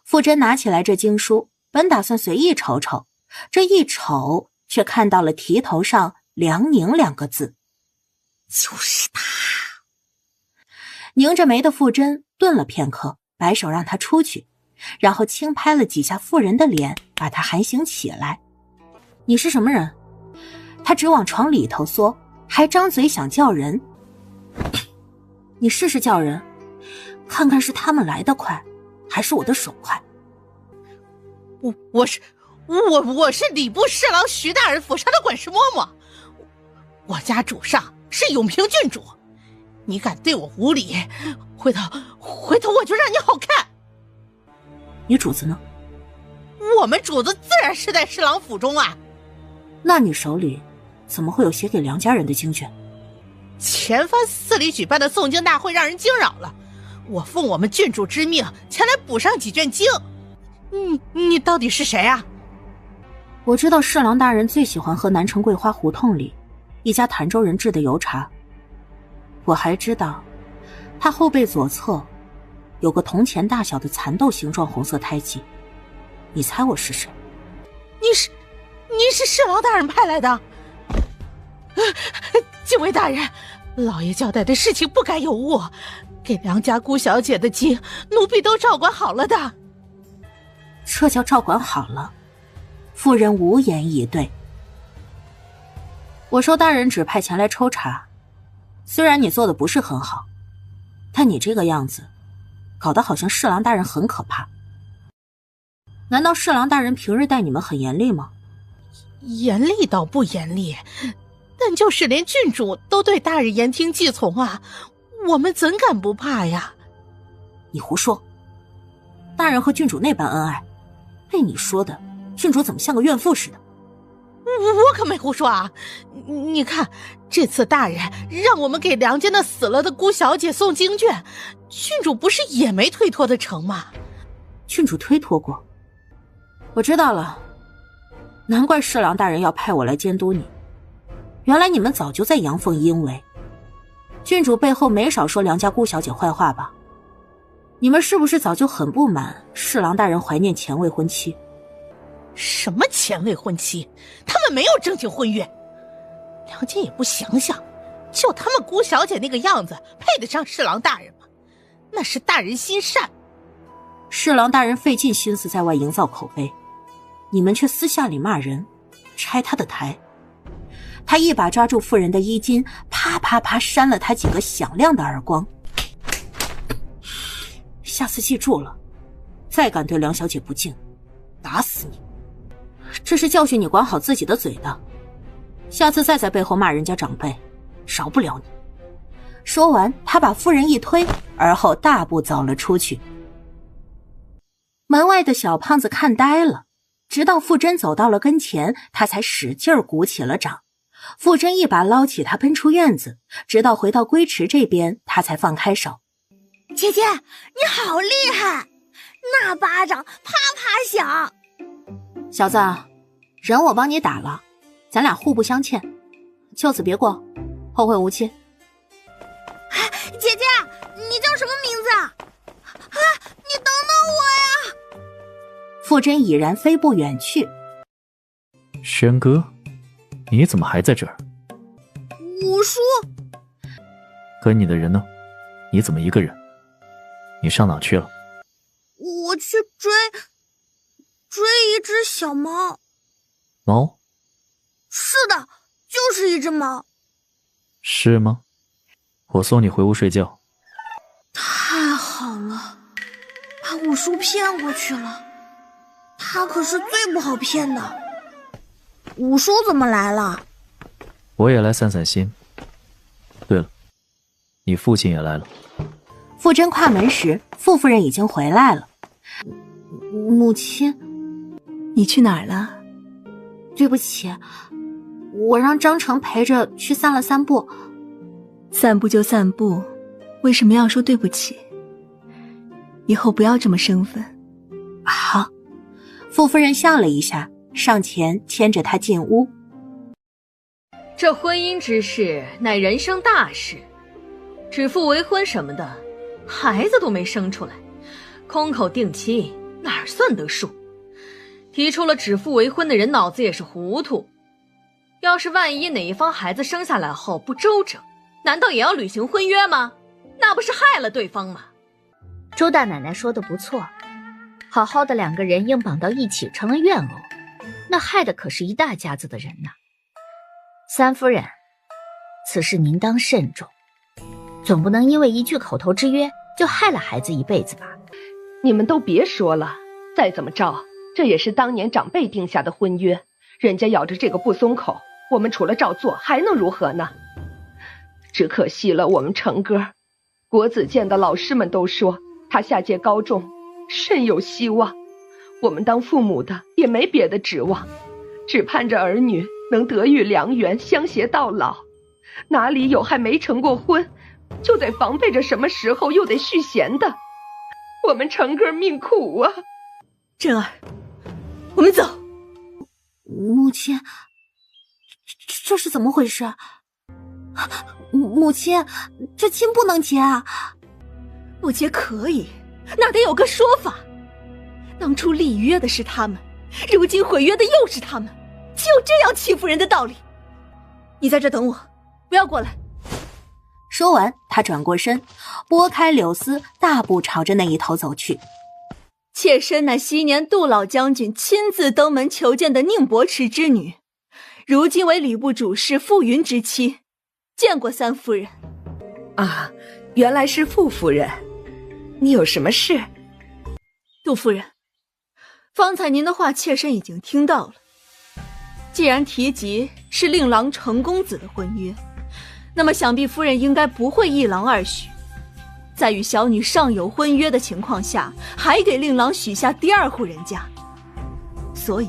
傅真拿起来这经书，本打算随意瞅瞅，这一瞅却看到了题头上梁宁2个字。就是他。拧着眉的傅真顿了片刻，摆手让他出去，然后轻拍了几下妇人的脸，把她喊醒起来。你是什么人？他只往床里头缩，还张嘴想叫人。你试试叫人，看看是他们来得快，还是我的手快。我是礼部侍郎徐大人府上的管事嬷嬷，我家主上是永平郡主，你敢对我无礼，回头我就让你好看。你主子呢？我们主子自然是在侍郎府中啊。那你手里怎么会有写给梁家人的经卷？前番寺里举办的诵经大会让人惊扰了，我奉我们郡主之命前来补上几卷经。你到底是谁啊？我知道侍郎大人最喜欢喝南城桂花胡同里一家潭州人制的油茶，我还知道他后背左侧有个铜钱大小的蚕豆形状红色胎记。你猜我是谁？你是侍郎大人派来的。敬畏大人，老爷交代的事情不该有误，给梁家姑小姐的经奴婢都照管好了的。这叫照管好了？妇人无言以对。我受大人指派前来抽查，虽然你做的不是很好，但你这个样子搞得好像侍郎大人很可怕。难道侍郎大人平日待你们很严厉吗？严厉倒不严厉，但就是连郡主都对大人言听计从啊，我们怎敢不怕呀？你胡说，大人和郡主那般恩爱，被你说的郡主怎么像个怨妇似的？我可没胡说啊！你看，这次大人让我们给梁家那死了的姑小姐送经卷，郡主不是也没推脱得成吗？郡主推脱过，我知道了，难怪侍郎大人要派我来监督你。原来你们早就在阳奉阴违，郡主背后没少说梁家姑小姐坏话吧？你们是不是早就很不满侍郎大人怀念前未婚妻？什么前未婚妻？他们没有正经婚约。梁家也不想想，就他们姑小姐那个样子，配得上侍郎大人吗？那是大人心善。侍郎大人费尽心思在外营造口碑，你们却私下里骂人，拆他的台。他一把抓住妇人的衣襟，啪啪啪扇了他几个响亮的耳光。下次记住了，再敢对梁小姐不敬，打死你！这是教训你管好自己的嘴的，下次再在背后骂人家长辈，饶不了你。说完，他把妇人一推，而后大步走了出去。门外的小胖子看呆了，直到傅真走到了跟前，他才使劲鼓起了掌。傅真一把捞起他奔出院子，直到回到归池这边，他才放开手。姐姐，你好厉害，那巴掌啪啪响。小子，人我帮你打了，咱俩互不相欠，就此别过，后会无期。姐姐，你叫什么名字？傅真已然飞步远去。轩哥，你怎么还在这儿？五叔，跟你的人呢？你怎么一个人？你上哪去了？我去追一只小猫。猫？是的，就是一只猫。是吗？我送你回屋睡觉。太好了，把五叔骗过去了。他可是最不好骗的。五叔怎么来了？我也来散散心。对了，你父亲也来了。傅真跨门时，傅夫人已经回来了。母亲，你去哪儿了？对不起，我让张成陪着去散了散步。散步就散步，为什么要说对不起？以后不要这么生分。好。傅夫人笑了一下，上前牵着他进屋。这婚姻之事乃人生大事，指腹为婚什么的，孩子都没生出来，空口定亲哪儿算得数？提出了指腹为婚的人脑子也是糊涂。要是万一哪一方孩子生下来后不周整，难道也要履行婚约吗？那不是害了对方吗？周大奶奶说的不错，好好的两个人硬绑到一起成了怨偶，那害的可是一大家子的人呢。三夫人，此事您当慎重，总不能因为一句口头之约就害了孩子一辈子吧？你们都别说了，再怎么着，这也是当年长辈定下的婚约，人家咬着这个不松口，我们除了照做还能如何呢？只可惜了我们成哥，国子监的老师们都说他下届高中甚有希望，我们当父母的也没别的指望，只盼着儿女能得遇良缘，相携到老。哪里有还没成过婚就得防备着什么时候又得续弦的？我们成哥命苦啊！真儿，我们走。母亲，这是怎么回事？母亲，这亲不能结啊！不结可以，那得有个说法。当初立约的是他们，如今毁约的又是他们，就这样欺负人的道理？你在这等我，不要过来。说完，他转过身，拨开柳丝，大步朝着那一头走去。妾身乃昔年杜老将军亲自登门求见的宁伯池之女，如今为礼部主事傅云之妻，见过三夫人。啊，原来是傅夫人，你有什么事？杜夫人，方才您的话妾身已经听到了。既然提及是令郎程公子的婚约，那么想必夫人应该不会一郎二许，在与小女尚有婚约的情况下，还给令郎许下第二户人家。所以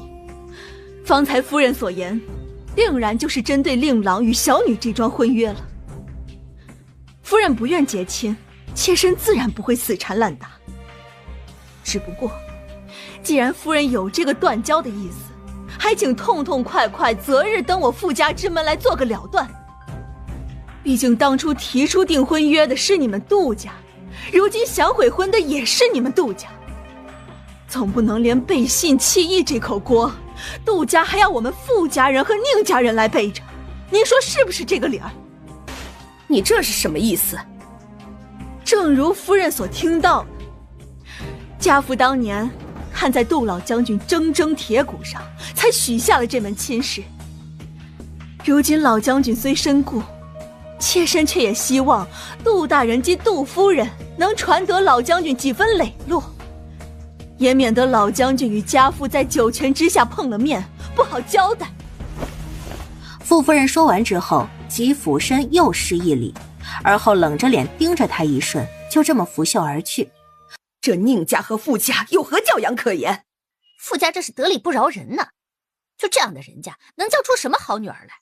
方才夫人所言定然就是针对令郎与小女这桩婚约了。夫人不愿结亲，妾身自然不会死缠烂打，只不过既然夫人有这个断交的意思，还请痛痛快快择日登我傅家之门来做个了断。毕竟当初提出订婚约的是你们杜家，如今想悔婚的也是你们杜家，总不能连背信弃义这口锅杜家还要我们傅家人和宁家人来背着，您说是不是这个理儿？你这是什么意思？正如夫人所听到的，家父当年看在杜老将军铮铮铁骨上，才许下了这门亲事。如今老将军虽身故，妾身却也希望杜大人及杜夫人能传得老将军几分磊落，也免得老将军与家父在九泉之下碰了面，不好交代。傅夫人说完之后，即俯身又施一礼，而后冷着脸盯着他一瞬，就这么拂袖而去。这宁家和傅家有何教养可言？傅家这是得理不饶人呢，就这样的人家，能教出什么好女儿来？